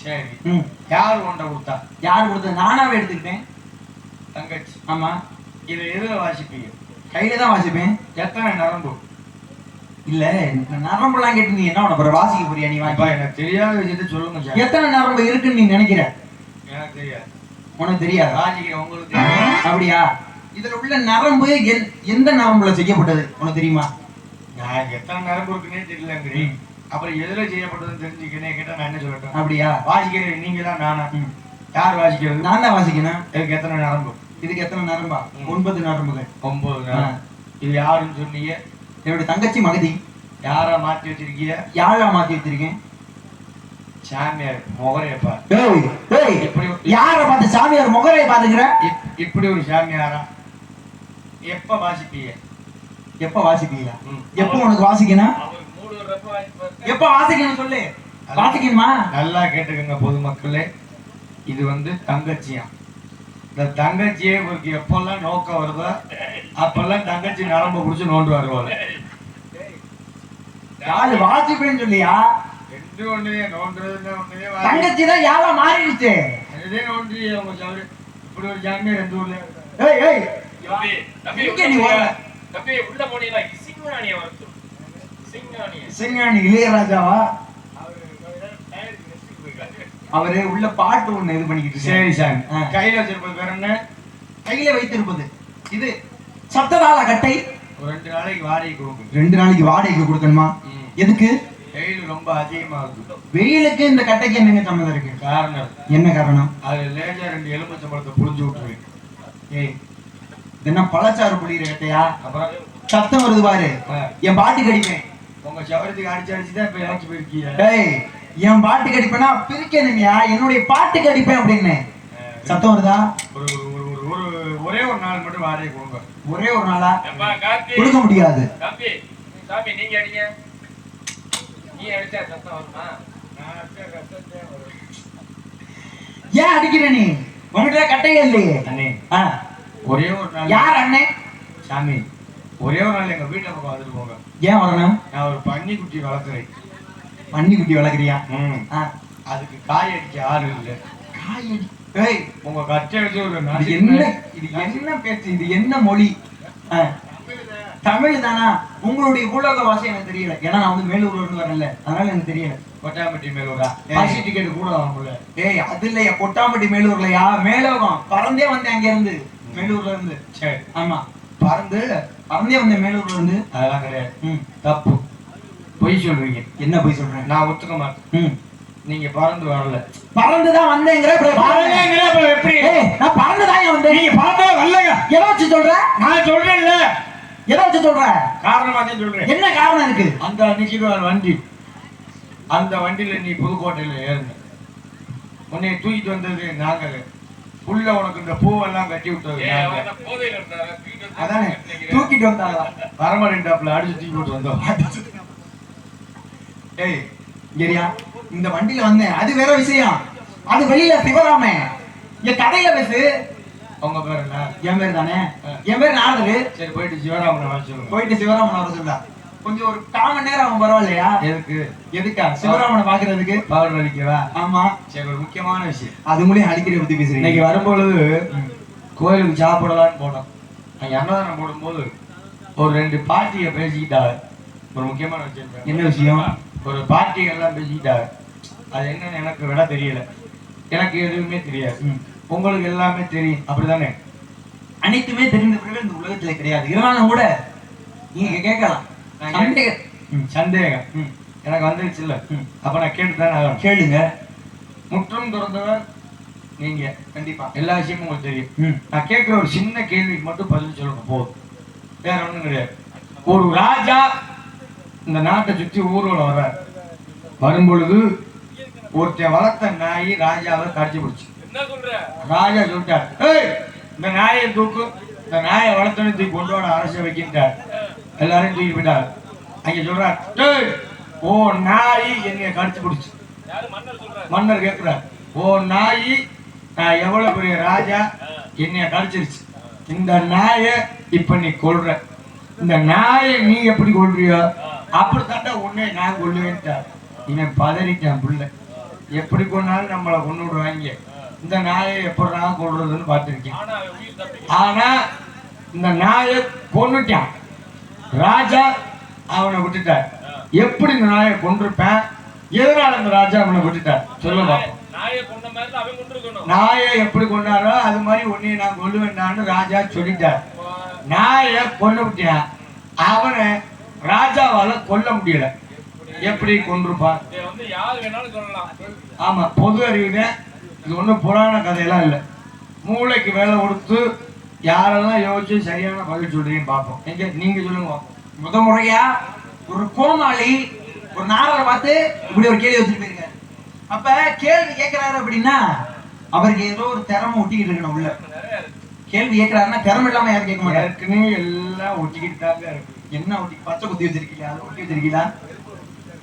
சரி. யாரு உண்ட கொடுத்தா? யாரு கொடுத்தது? நானாவே எடுத்துக்கிட்டேன். தங்கச்சி. ஆமா. இதை எதுல வாசிப்பீங்க? கையில தான் வாசிப்பேன். எத்தனை நரம்பு? இல்ல நரம்புலாம் கேட்டு நீ என்ன உனக்கு வாசிக்க போறியா? நீ வாங்கி எனக்கு தெரியாத விஷயத்த சொல்லுங்க. எத்தனை நரம்பு இருக்குன்னு நீ நினைக்கிற? எனக்கு தெரியாது. உனக்கு தெரியாது? வாசிக்க உங்களுக்கு அப்படியா? இதுல உள்ள நரம்பு எந்த நரம்புல செய்யப்பட்டது உனக்கு தெரியுமா? நான் எத்தனை நரம்பு இருக்குன்னே தெரியலங்கிறீ. அப்புறம் எதுல செய்யப்பட்டதுன்னு தெரிஞ்சுக்கனே கேட்டா நான் என்ன சொல்லட்டும்? அப்படியா? வாசிக்கிறது நீங்க தான் நானா? யார் வாசிக்கிறது? நான் தான் வாசிக்கணும். இதுக்கு எத்தனை நரம்பு? இதுக்கு எத்தனை நரம்பா? 9 நரம்புகள். 9. இது யாருன்னு சொன்னீங்க? என்னுடைய தங்கச்சி மகதி. யாரா மாத்தி வச்சிருக்கீங்க? யாழா மாத்தி வச்சிருக்கேன். சாமியார் முகரையப்பா. யார பார்த்து சாமியார் முகரைய பாத்துக்கிற? இப்படி ஒரு சாமியாரா? எப்ப வாசிப்பீங்க? எப்ப வாசிப்பீங்களா? எப்ப உனக்கு வாசிக்கணும்? எப்ப வாசிக்கணும் சொல்லு. வாசிக்கணுமா? நல்லா கேட்டுக்கங்க பொதுமக்களே. இது வந்து தங்கச்சியா. இந்த தங்கச்சியே உங்களுக்கு எப்பெல்லாம் நோக்கம் வருதோ அப்பெல்லாம் தங்கச்சி நரம்பு குடிச்சு நோண்டு வருவாங்க. யாரு வாசிப்பேன்னு சொல்லியா? ரெண்டு ஒண்ணே நோண்டுறதுன்னா ஒண்ணே. தங்கச்சி தான் யாரா மாறிடுச்சு. திடீர்னு ஒன்றி அவங்க சவரு இப்படி ஒரு ஜாமியார் எந்த ஊர்ல ஏய் ஏய் தம்பி தம்பி இங்க நீ வர. தம்பி உள்ள போனீங்களா சிங்கானிய வரது சிங்கானிய சிங்காணி இளையராஜாவா அவரு உள்ள பாட்டு ஒண்ணு இது பண்ணிக்கிட்டு இருக்காரு. சரி சாமி ஆ. கையில வச்சிருப்பது வேற என்ன கையில வைத்திருப்பது இது சப்ததாள கட்டை. ஒரு 2 நாளைக்கு வாடகை கொடுக்கும் 2 நாளைக்கு வாடகைக்கு கொடுக்கணுமா? எதுக்கு? வெயில் ரொம்ப அதிகமா இருக்கு வெயிலுக்கு இந்த கட்டைக்கு என்னங்க சம்மந்தம் இருக்கு? காரணம் என்ன காரணம்? அது லேஜா 2 எலுமிச்சம்பழத்தை புழிஞ்சு விட்டுருவேன். ஏய் இது என்ன பழச்சாறு புளிகிற கட்டையா? அப்புறம் சத்தம் வருது பாரு. ஆ. என் பாட்டுக்கு அடிப்பேன். உங்க சவரத்துக்கு அடிச்சுதான் இப்ப இறக்கி போயிருக்கீங்க. டேய் என் பாட்டுக்கு அடிப்பேனா பிரிக்கணுமியா? என்னுடைய பாட்டுக்கு அடிப்பேன் அப்படின்னு சத்தம் வருதா? ஒரு ஒரு ஒரு ஒரு ஒரே ஒரு நாள் மட்டும் வாடகை கொடுங்க. ஒரே ஒரு நாளா அப்பா கார்த்தி கொடுக்க முடியாது. தம்பி சாமி நீங்க அடிங்க நீ அடிச்சா சத்தம் வருமா ஏன் அடிக்கிற நீ? உங்ககிட்ட கட்டையே இல்லையே. அண்ணே ஆ. ஒரே ஒரு நாள் யார் அண்ணே? சாமி ஒரே ஒரு நாள் எங்க வீட்டை பக்கம் வந்துட்டு போங்க. ஏன் வரணும்? நான் ஒரு பன்னி குட்டி வளர்க்குறேன். பன்னி குட்டி வளர்க்குறியா? ஆ. அதுக்கு காய் அடிக்க ஆள் இல்லை. காய் அடி. ஏய் உங்க கட்டை எடுத்து ஒரு இது என்ன இது என்ன பேச்சு? இது என்ன மொழி? ஆ. தமிழ் தானா? உங்களுடைய உலக பாஷை எனக்கு தெரியல. ஏன்னா நான் வந்து மேலூர்ல இருந்து வரல, அதனால எனக்கு தெரியல. கொட்டாம்பட்டி மேலூரா ஏய். பசி டிக்கெட் கூட வாங்கல. ஏய் அது இல்லையா, கொட்டாம்பட்டி மேலூர்லயா? மேலோகம் பறந்தே வந்தேன் அங்க இருந்து, மேலூர்ல இருந்து. சரி ஆமா பறந்து பறந்தே வந்தேன் மேலூர்ல இருந்து. அதெல்லாம் கிடையாது. ம். தப்பு. பொய் சொல்றீங்க. என்ன போய் சொல்றேன்? நான் ஒத்துக்க மாட்டேன். ம். நீங்க பறந்து வரல. பறந்துதான் வந்தேங்கிற. எப்படி ஏய் நான் பறந்துதான் ஏன் வந்தேன்? நீங்க பார்த்தா வரலங்க. எதை வச்சு சொல்ற? நான் சொல்றேன்ல எதை வச்சு சொல்ற? காரணமா தான் சொல்றேன். என்ன காரணம் இருக்கு? அந்த அன்னைக்கு ஒரு வண்டி, அந்த வண்டியில நீ புதுக்கோட்டையில ஏறுன. உன்னை தூக்கிட்டு வந்தது நாங்க. உள்ள உனக்கு இந்த பூவெல்லாம் கட்டி விட்டது ஏ நாங்க. அவன போதையில இருந்தாரா வீட்டு அதானே தூக்கிட்டு வந்தாங்களா? வரமரெண்டாப்ல அடிச்சு தூக்கி போட்டு வந்தோம். ஏய் இங்கரியா, இந்த வண்டியில வந்தேன் அது வேற விஷயம். அது வெளியில சிவராமே. இங்க கதையில பேசு. உங்க பேர் என்ன? என் பேர் தானே. என் பேர் நாரதரு. சரி போயிட்டு சிவராமனை வர சொல்லுங்க. போயிட்டு சிவராமன் வர சொல்லா. கொஞ்சம் ஒரு 1/4 மணி நேரம் ஆகும், பரவாயில்லையா? எதுக்கு? எதுக்கா? சிவராமனை பாக்குறதுக்கு. பவர் அடிக்கவா? ஆமா. சரி ஒரு முக்கியமான விஷயம். அது மூலியம் அடிக்கடி பத்தி பேசுறீங்க. இன்னைக்கு வரும்பொழுது கோயிலுக்கு சாப்பிடலான்னு போனோம். அங்க அன்னதானம் போடும்போது ஒரு 2 பாட்டியை பேசிக்கிட்டாங்க. ஒரு முக்கியமான விஷயம். என்ன விஷயம்? ஒரு பாட்டிகள்லாம் பேசிக்கிட்டாங்க. அது என்னன்னு எனக்கு விட தெரியல. எனக்கு எதுவுமே தெரியாது. உங்களுக்கு எல்லாமே தெரியும் அப்படிதானே? அனைத்துமே தெரிந்தவர்கள் இந்த உலகத்துல கிடையாது. இருந்தாலும் கூட நீங்க கேட்கலாம். சந்தேகம். சந்தேகம் எனக்கு வந்துருச்சு இல்ல. அப்ப நான் கேட்டுதானே ஆகணும். கேளுங்க. முற்றும் துறந்தவர் நீங்க. கண்டிப்பா எல்லா விஷயமும் உங்களுக்கு தெரியும். நான் கேட்கிற ஒரு சின்ன கேள்விக்கு மட்டும் பதில் சொல்லுங்க போதும். வேற ஒண்ணும் கிடையாது. ஒரு ராஜா இந்த நாட்டை சுற்றி ஊர்வலம் வர்றார். வரும்பொழுது ஒருத்தன் வளர்த்த நாய் ராஜாவை கடிச்சு பிடிச்சு. என்ன சொல்ற ராஜா சொல்லிட்டார், ஏய் இந்த நாயை தூக்கு, இந்த நாயை வளர்த்தோன்னு தூக்கி கொண்டு வர அரசை வைக்கின்றார். எல்லாரையும் தூக்கி போயிட்டார். அங்க சொல்றார், ஏய் ஓ நாய் என்னைய கடிச்சு பிடிச்சு. யாரு மன்னர் சொல்றாரு? மன்னர் கேட்கிறார், ஓ நாய் நான் எவ்வளவு பெரிய ராஜா என்னைய கடிச்சிருச்சு. இந்த நாயை இப்ப நீ கொல்ற. இந்த நாயை நீ எப்படி கொல்றியோ அப்படித்தாண்டா உன்னை நான் கொல்லுவேன்ட்டார். இவன் பதறிட்டான் புள்ள. எப்படி கொண்டாலும் நம்மளை கொண்டு விடுவாங்க. இந்த நாயை எப்படி நான் கொள்றதுன்னு பார்த்துருக்கேன். ஆனா அவன் உயிர் தப்பி ஆனா இந்த நாயை கொன்னுட்டான். ராஜா அவனை விட்டுட்டார். எப்படி இந்த நாயை கொண்டிருப்பேன்? எதனால இந்த ராஜா அவனை விட்டுட்டார் சொல்ல பார்ப்போம். நாயை கொண்ட மாதிரி அவன் கொண்டிருக்கணும். நாயை எப்படி கொண்டாரோ அது மாதிரி உன்னைய நான் கொல்லுவேன்டான்னு ராஜா சொல்லிட்டார். நாயை கொண்டு விட்டான். அவனை ராஜாவால கொல்ல முடியல. எப்படி கொண்டிருப்பான்? இதை வந்து யாரு வேணாலும் சொல்லலாம். ஆமா பொது அறிவுங்க. இது ஒண்ணும் புராண கதையெல்லாம் இல்லை. மூளைக்கு வேலை கொடுத்து யாரெல்லாம் யோசிச்சு சரியான பதில் சொல்றீங்கன்னு பார்ப்போம். எங்க நீங்க சொல்லுங்க. முறையா ஒரு கோமாளி ஒரு நாரரை பார்த்து இப்படி ஒரு கேள்வி வச்சுட்டு போயிருக்காரு. அப்ப கேள்வி கேட்கிறாரு அப்படின்னா அவருக்கு ஏதோ ஒரு திறமை ஒட்டிக்கிட்டு இருக்கணும் உள்ள. கேள்வி கேட்கிறாருன்னா திறமை இல்லாம யாரும் கேட்க மாட்டாரு. ஏற்கனவே எல்லாம் ஒட்டிக்கிட்டு தாங்க இருக்கு. என்ன ஒட்டி? பச்சை குத்தி வச்சிருக்கீங்களா? அதை ஒட்டி வச்சிருக்கீங்களா?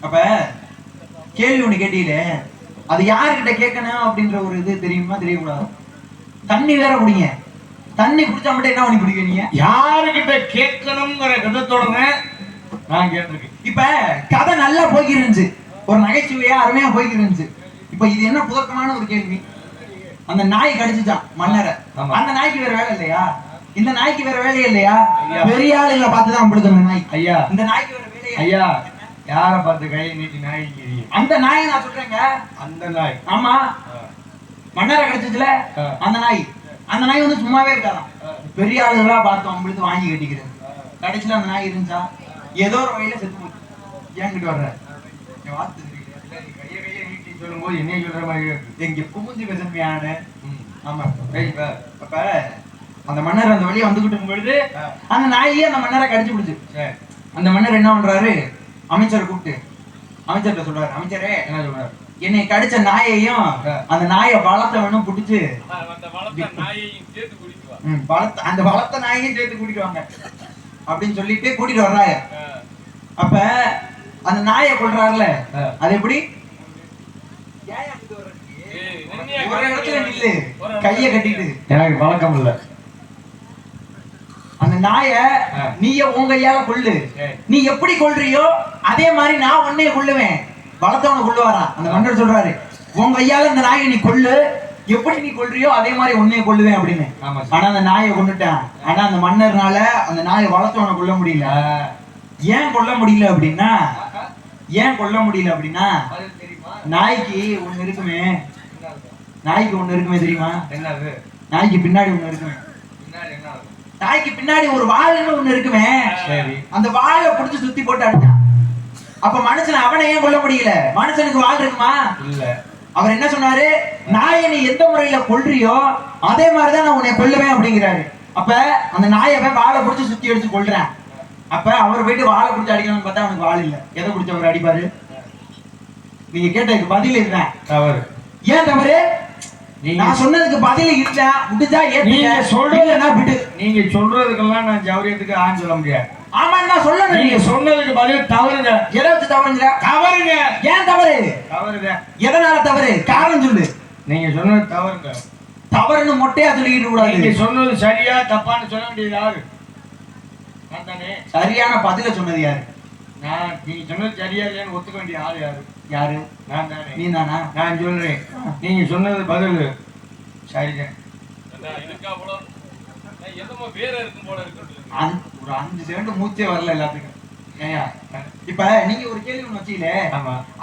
அப்ப கேள்வி ஒண்ணு கேட்டீங்களே, அது யாருக்கிட்ட கேட்கணும் அப்படின்ற ஒரு இது தெரியுமா? தெரியக்கூடாது. தண்ணி வேற குடிங்க. தண்ணி குடிச்சா மட்டும் என்ன பண்ணி குடிக்கிறீங்க? யாருக்கிட்ட கேட்கணுங்கிற விதத்தோட நான் கேட்டிருக்கேன். இப்ப கதை நல்லா போய்க்கு இருந்துச்சு, ஒரு நகைச்சுவையா அருமையா போய்க்கு இருந்துச்சு. இப்ப இது என்ன புதக்கமான ஒரு கேள்வி? அந்த நாய் கடிச்சுச்சான் மன்னரை. ஆமா. அந்த நாய்க்கு வேற வேலை இல்லையா? இந்த நாய்க்கு வேற வேலையே இல்லையா? ஐயா. பெரிய ஆளுங்களை பார்த்துதான் உங்களுக்கு அந்த நாய். ஐயா இந்த நாய்க்கு வேற வேலையே ஐயா யாரை பார்த்து கையை நீட்டி நாய் அந்த நாயை நான் சொல்றேங்க. அந்த நாய் ஆமா, மன்னரை கடிச்சுச்சுல அந்த நாய். அந்த நாய் வந்து சும்மாவே இருக்காதான். பெரிய ஆளுகளா பார்த்து அவங்களுக்கு வாங்கி கட்டிக்கிறது. கடைசியில அந்த நாய் இருந்துச்சா ஏதோ ஒரு வகையில செத்து போச்சு. ஏங்கிட்டு வர்ற என் வார்த்தை தெரியல. கையை கையை நீட்டி சொல்லும் போது என்ன சொல்ற மாதிரி இருக்கு. எங்க குமுஞ்சி பெசன்மையான. ஆமா. அப்ப அந்த மன்னர் அந்த வழியா வந்துகிட்டு இருக்கும் பொழுது அந்த நாயே அந்த மன்னரை கடிச்சு பிடிச்சு. அந்த மன்னர் என்ன பண்றாரு, அமைச்சரை கூப்பிட்டு அமைச்சர்கிட்ட சொல்றாரு, அமைச்சரே என்ன சொல்றாரு, என்னை கடிச்ச நாயையும் அந்த நாயை வளர்த்த வேணும் பிடிச்சு அந்த வளர்த்த நாயையும் சேர்த்து கூட்டிட்டு வாங்க அப்படின்னு சொல்லிட்டு கூட்டிட்டு வர்றாங்க. அப்ப அந்த நாயை கொள்றாருல, அது எப்படி? ஒரு இடத்துல நில்லு, கைய கட்டிட்டு. எனக்கு பழக்கம் இல்ல. அந்த நாய நீய உன் கையால கொள்ளு. நீ எப்படி கொள்றியோ அதே மாதிரி நான் உன்னைய கொள்ளுவேன். வளர்த்தவனை கொள்ளுவாராம். அந்த மன்னர் சொல்றாரு, உன் கையால இந்த நாயை நீ கொள்ளு, எப்படி நீ கொள்றியோ அதே மாதிரி உன்னைய கொள்ளுவேன் அப்படின்னு. ஆனா அந்த நாயை கொண்டுட்டான். ஆனா அந்த மன்னர்னால அந்த நாயை வளர்த்தவனை கொல்ல முடியல. ஏன் கொல்ல முடியல அப்படின்னா, ஏன் கொல்ல முடியல அப்படின்னா, நாய்க்கு ஒண்ணு இருக்குமே. நாய்க்கு ஒண்ணு இருக்குமே தெரியுமா? என்னது? நாய்க்கு பின்னாடி ஒண்ணு இருக்குமே. நாய்க்கு பின்னாடி ஒரு வாள்னு ஒண்ணு இருக்குமே. அந்த வாளை புடிச்சு சுத்தி போட்டு அடிச்சான். அப்ப மனுஷன் அவனை ஏன் கொல்ல முடியல? மனுஷனுக்கு வாள் இருக்குமா? இல்ல. அவர் என்ன சொன்னாரு, நாயை நீ எந்த முறையில கொல்றியோ அதே மாதிரிதான் நான் உன்னை கொல்லுவேன் அப்படிங்கிறாரு. அப்ப அந்த நாயை வாளை புடிச்சு சுத்தி அடிச்சு கொல்றேன். அப்ப அவர் போயிட்டு வாளை புடிச்சு அடிக்கணும்னு பார்த்தா அவனுக்கு வாள் இல்ல. எதை புடிச்சு அவர் அடிப்பாரு? நீங்க கேட்டதுக்கு பதில் இதுதான். தவறு. ஏன் தவறு? நான் சொன்னதுக்கு பதில் இல்ல. முடிஞ்சா நீங்க சொல்றதுன்னா விடு. நீங்க சொல்றதுக்கெல்லாம் நான் ஜௌரியத்துக்கு ஆன் சொல்ல முடியாது. ஆமா, நான் சொல்லணும். நீங்க சொன்னதுக்கு பதில் தவறுங்க. எதை வச்சு தவறுங்க? தவறுங்க. ஏன் தவறு? தவறுங்க. எதனால தவறு? காரணம் சொல்லு. நீங்க சொன்னது தவறுங்க. தவறுன்னு மொட்டையா சொல்லிட்டு கூடாது. நீங்க சொன்னது சரியா தப்பான்னு சொல்ல வேண்டியது யாரு? நான் தானே. சரியான பதில சொன்னது யாரு? நான். நீங்க சொன்னது சரியா இல்லையான்னு ஒத்துக்க வேண்டிய ஆள் யாரு? யாரு? நான் தானே. நீ தானா? நான் சொல்றேன், நீங்க சொன்னது பதில் சரிதான். ஒரு 5 செகண்ட் மூச்சே வரல எல்லாத்துக்கும். இப்ப நீங்க ஒரு கேள்வி ஒண்ணு வச்சீங்களே,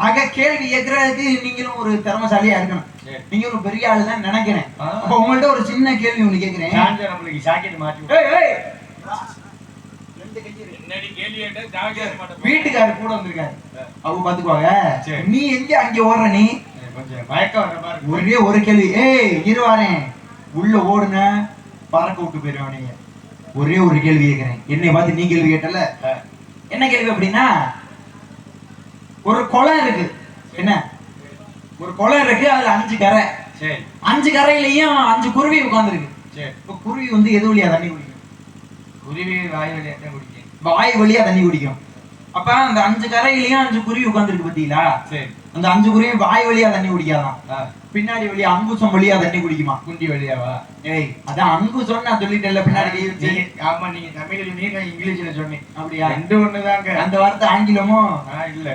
ஆக கேள்வி கேட்கறதுக்கு நீங்களும் ஒரு திறமைசாலியா இருக்கணும். நீங்க ஒரு பெரிய ஆளு தான் நினைக்கிறேன். அப்ப உங்கள்ட்ட ஒரு சின்ன கேள்வி ஒண்ணு கேட்கிறேன். நம்மளுக்கு ஜாக்கெட் மாட்டி வீட்டுக்காரர் கூட வந்திருக்காரு, அவங்க பாத்துக்குவாங்க. நீ எங்க அங்க ஓடுற? நீ கொஞ்சம் மயக்கம் வர மாதிரி. ஒரே ஒரு கேள்வி. இருவாரேன் உள்ள ஓடுன பறக்க விட்டு போயிருவான். நீங்க ஒரே ஒரு கேள்வி கேட்கிறேன். என்னை பார்த்து நீ கேள்வி கேட்டல. என்ன கேள்வி அப்படின்னா, ஒரு குளம் இருக்கு. என்ன? ஒரு குளம் இருக்கு, அதுல 5 கரை. 5 கரையிலயும் 5 குருவி உட்கார்ந்துருக்கு. இப்ப குருவி வந்து எது வழியா தண்ணி குடிக்கும்? குருவி வாய் வழியா தான் குடிக்கும். வாய் வழியா தண்ணி குடிக்கும். அப்ப அந்த 5 கரையிலயும் 5 குருவி உட்கார்ந்துருக்கு பாத்தீங்களா? அந்த 5 குருவி வாய் வழியா தண்ணி குடிக்காதான், பின்னாடி வழியா அங்குசம் வழியா தண்ணி குடிக்குமா? குண்டி வழியாவா? அதான் அங்குசம் நான் சொல்லிட்டேன்ல. பின்னாடி. ஆமா, நீங்க தமிழ்ல சொன்னீங்க, இங்கிலீஷ்ல சொன்னீங்க. அப்படியா? ரெண்டு ஒண்ணுதாங்க. அந்த வார்த்தை ஆங்கிலமோ? இல்ல,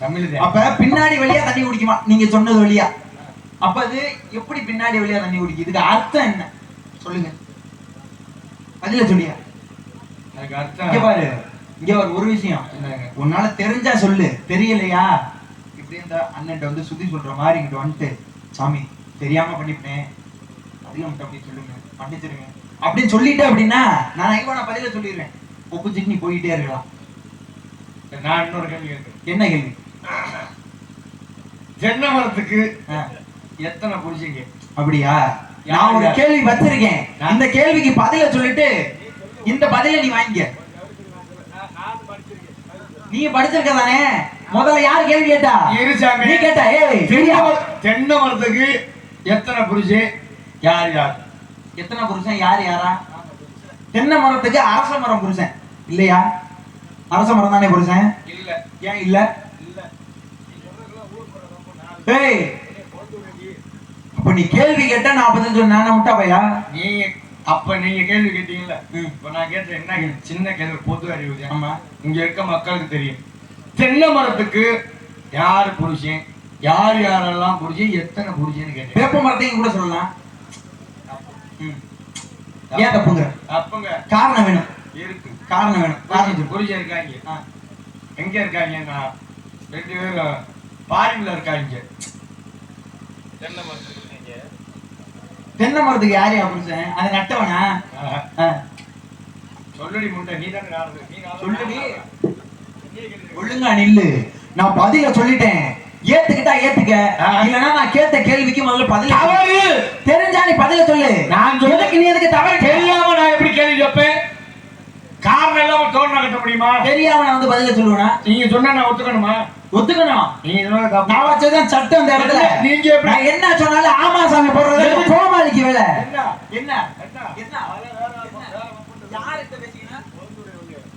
தமிழ். அப்ப பின்னாடி வழியா தண்ணி குடிக்குமா நீங்க சொன்னது வழியா? அப்ப அது எப்படி பின்னாடி வழியா தண்ணி குடிக்கும்? இதுக்கு அர்த்தம் என்ன சொல்லுங்க, பதில சொல்லியா? அதுக்கு அர்த்தம் இங்க பாரு, இங்க ஒரு விஷயம். உன்னால தெரிஞ்சா சொல்லு, தெரியலையா இப்படி இந்த அண்ணன் வந்து சுத்தி சொல்ற மாதிரி இங்கிட்ட வந்துட்டு, சாமி தெரியாம பண்ணிவிட்டேன், பதில மட்டும் அப்படி சொல்லுங்க, மன்னிச்சிருங்க அப்படின்னு சொல்லிட்டு அப்படின்னா நான் ஐவா பதில சொல்லிடுவேன். ஒப்புச்சிட்டு நீ போயிட்டே இருக்கலாம். நான் இன்னொரு கேள்வி கேட்கிறேன். என்ன கேள்வி? தென்னை மரத்துக்கு எத்தனை புரிச்சிங்க? அப்படியா? நான் ஒரு கேள்வி வச்சிருக்கேன். அந்த கேள்விக்கு பதில சொல்லிட்டு இந்த பதில நீ வாங்கிக்க. நீ படிச்சிருக்க தானே? முதல்ல யார் கேள்வி கேட்டா? நீ கேட்டா. தென்னை மரத்துக்கு எத்தனை புரிச்சு? யார் யார்? எத்தனை புருஷன்? யார் யாரா? தென்னை மரத்துக்கு அரச மரம் புருஷன் இல்லையா? அரச மரம் தானே புருஷன்? இல்ல. ஏன் இல்ல? அப்ப நீ கேள்வி கேட்ட நான் பதில் சொன்ன முட்டா பையா? நீங்க அப்ப நீங்க கேள்வி கேட்டீங்கல்ல, இப்ப நான் கேட்டேன் என்ன சின்ன கேள்வி, பொது அறிவு. ஆமா, இங்க இருக்க மக்களுக்கு தெரியும். தென்னை மரத்துக்கு யாரு புருஷன், யார் யாரெல்லாம் புரிஞ்சு எத்தனை புரிஞ்சுன்னு கேட்டேன். வேப்ப மரத்தையும் கூட சொல்லலாம். ஏன் தப்புங்க? அப்பங்க காரணம் வேணும். இருக்கு, காரணம் வேணும். காரணம் புரிஞ்சு இருக்காங்க. எங்க இருக்காங்கன்னா 2 பேரும் ஃபாரின்ல இருக்காங்க. தென்னை மரத்துக்கு இருக்கீங்க. தென்னை மரத்துக்கு யாரையா புருஷன்? அதை நட்டவனா? சொல்லுடி முண்டை, நீ தானே சொல்லுடி. ஒழுங்கா நில்லு. நான் பதில சொல்லிட்டேன். ஏத்துக்கிட்டா ஏத்துக்க, இல்லனா நான் கேட்ட கேள்விக்கு முதல்ல பதில் தவறு தெரிஞ்சா நீ பதில சொல்லு. நான் எதுக்கு நீ எதுக்கு தவறு தெரியாம நான் எப்படி கேள்வி கேட்பேன்? காரணம் இல்லாம தோண கட்ட முடியுமா? தெரியாம நான் வந்து பதில சொல்லுவேனா? நீங்க சொன்னா நான் ஒத்துக்கணுமா? ஒத்துக்கணும். நீங்க சொன்னா தப்பு. நான் வச்சதான் சட்டம் இந்த இடத்துல. நீங்க எப்படி நான் என்ன சொன்னாலும் ஆமா சாமி போடுறது கோமாளிக்கு வேலை. என்ன என்ன என்ன யார்கிட்ட பேசினா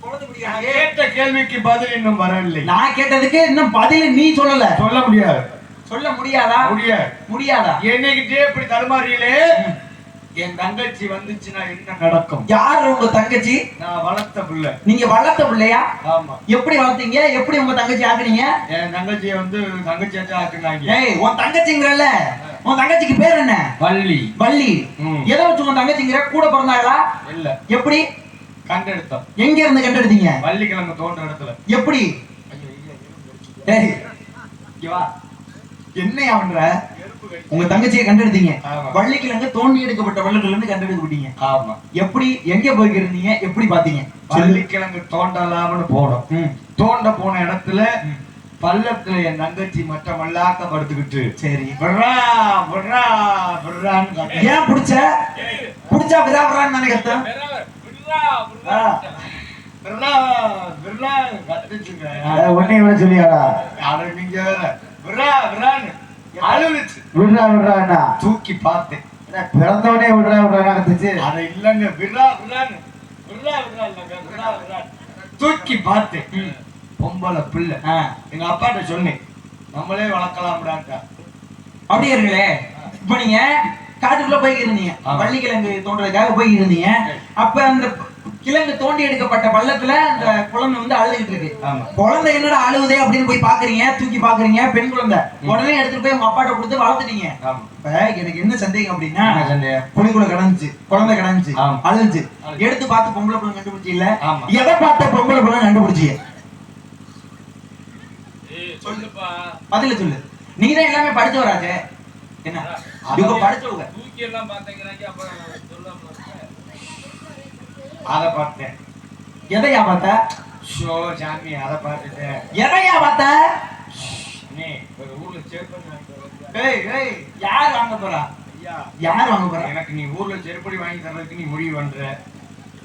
பொழுது பிடிக்காது. கேட்ட கேள்விக்கு பதில் இன்னும் வரவில்லை. நான் கேட்டதுக்கு இன்னும் பதில் நீ சொல்லல. சொல்ல முடியாது. சொல்ல முடியாதா? முடியாதா? என்னைக்கிட்டே இப்படி தருமாறியிலே என் தங்கச்சி வந்துச்சுன்னா என்ன நடக்கும்? யாரு உங்க தங்கச்சி? நான் வளர்த்த பிள்ளை. நீங்க வளர்த்த பிள்ளையா? ஆமா. எப்படி வளர்த்தீங்க? எப்படி உங்க தங்கச்சி ஆக்குனீங்க? என் தங்கச்சியை வந்து தங்கச்சியாச்சும் ஆக்குனாங்க. ஏய், உன் தங்கச்சிங்கறல, உன் தங்கச்சிக்கு பேர் என்ன? வள்ளி. வள்ளி. எதை வச்சு உன் தங்கச்சிங்கற? கூட பிறந்தாங்களா? இல்ல. எப்படி கண்டெடுத்தோம். எங்க இருந்து கண்டெடுத்தீங்க? வள்ளி கிழங்கு தோன்ற இடத்துல. எப்படி? ஏய், இங்க வா. என்னையா பண்ற? உங்க தங்கச்சியை கண்டெடுத்தீங்க. வள்ளிக்கிழங்கு தோண்டி எடுக்கப்பட்ட வள்ளல்ல இருந்து கண்டெடுக்கப்பட்டீங்க. ஆமா. எப்படி எங்க போயிருந்தீங்க? எப்படி பாத்தீங்க? வள்ளிக்கிழங்கு தோண்டலாம்னு போனோம். தோண்ட போன இடத்துல பள்ளத்துல என் தங்கச்சி மற்ற மல்லாக்க படுத்துக்கிட்டு சரி விட்றா விட்றா விட்றான்னு. ஏன் புடிச்சா விரா விரான்னு தானே கத்தம். உன்னை விட சொல்லியாடா? அதை நீங்க விட்றா விட்றான்னு அழுதுச்சு. விடுறா விடுறாண்ணா தூக்கி பார்த்தேன். பிறந்தவனே விடுறா விடுறா கத்துச்சு. அதை இல்லங்க விட்றா விட்றான்னு விட்றா விட்றா இல்லங்க விட்றா விட்றா தூக்கி பார்த்தேன். பொம்பளை பிள்ளை. எங்க அப்பாட்ட சொன்னேன், நம்மளே வளர்க்கலாம்டாக்கா. அப்படியே இருங்களே. இப்ப நீங்க காட்டுக்குள்ள போயிருந்தீங்க, வள்ளிக்கிழங்கு தோன்றதுக்காக போயிருந்தீங்க. அப்ப அந்த கிழங்கு தோண்டி எடுக்கப்பட்ட பள்ளத்துல அந்த குழந்தை வந்து அழுதுகிட்டு இருக்கு. குழந்தை என்னடா அழுவுதே அப்படின்னு போய் பாக்குறீங்க, தூக்கி பாக்குறீங்க, பெண் குழந்தை. உடனே எடுத்துட்டு போய் உங்க அப்பாட்ட கொடுத்து வளர்த்துட்டீங்க. இப்ப எனக்கு என்ன சந்தேகம் அப்படின்னா, புலிக்குள்ள கிடந்துச்சு, குழந்தை கிடந்துச்சு, அழுதுச்சு, எடுத்து பார்த்து பொம்பளை பிள்ளை கண்டுபிடிச்சி இல்ல, எதை பார்த்த பொம்பளை பிள்ளை கண்டுபிடிச்சிய? சொல்லுப்பா, பதில சொல்லு. நீதான் எல்லாமே படிச்சு வராது. என்ன இவங்க படிச்சவங்க தூக்கி எல்லாம் பாத்தீங்கன்னாக்கி அப்ப சொல்லாம அதை பார்த்தேன். எதையா பார்த்த? ஷோ சாமி, அதை பார்த்துட்டேன். எதையா பார்த்த? நீ ஒரு ஊர்ல செருப்படி ஏய் ஏய், யார் வாங்க போறா? ஐயா, யார் வாங்க போறா? எனக்கு நீ ஊர்ல செருப்படி வாங்கி தர்றதுக்கு நீ முடிவு பண்ற.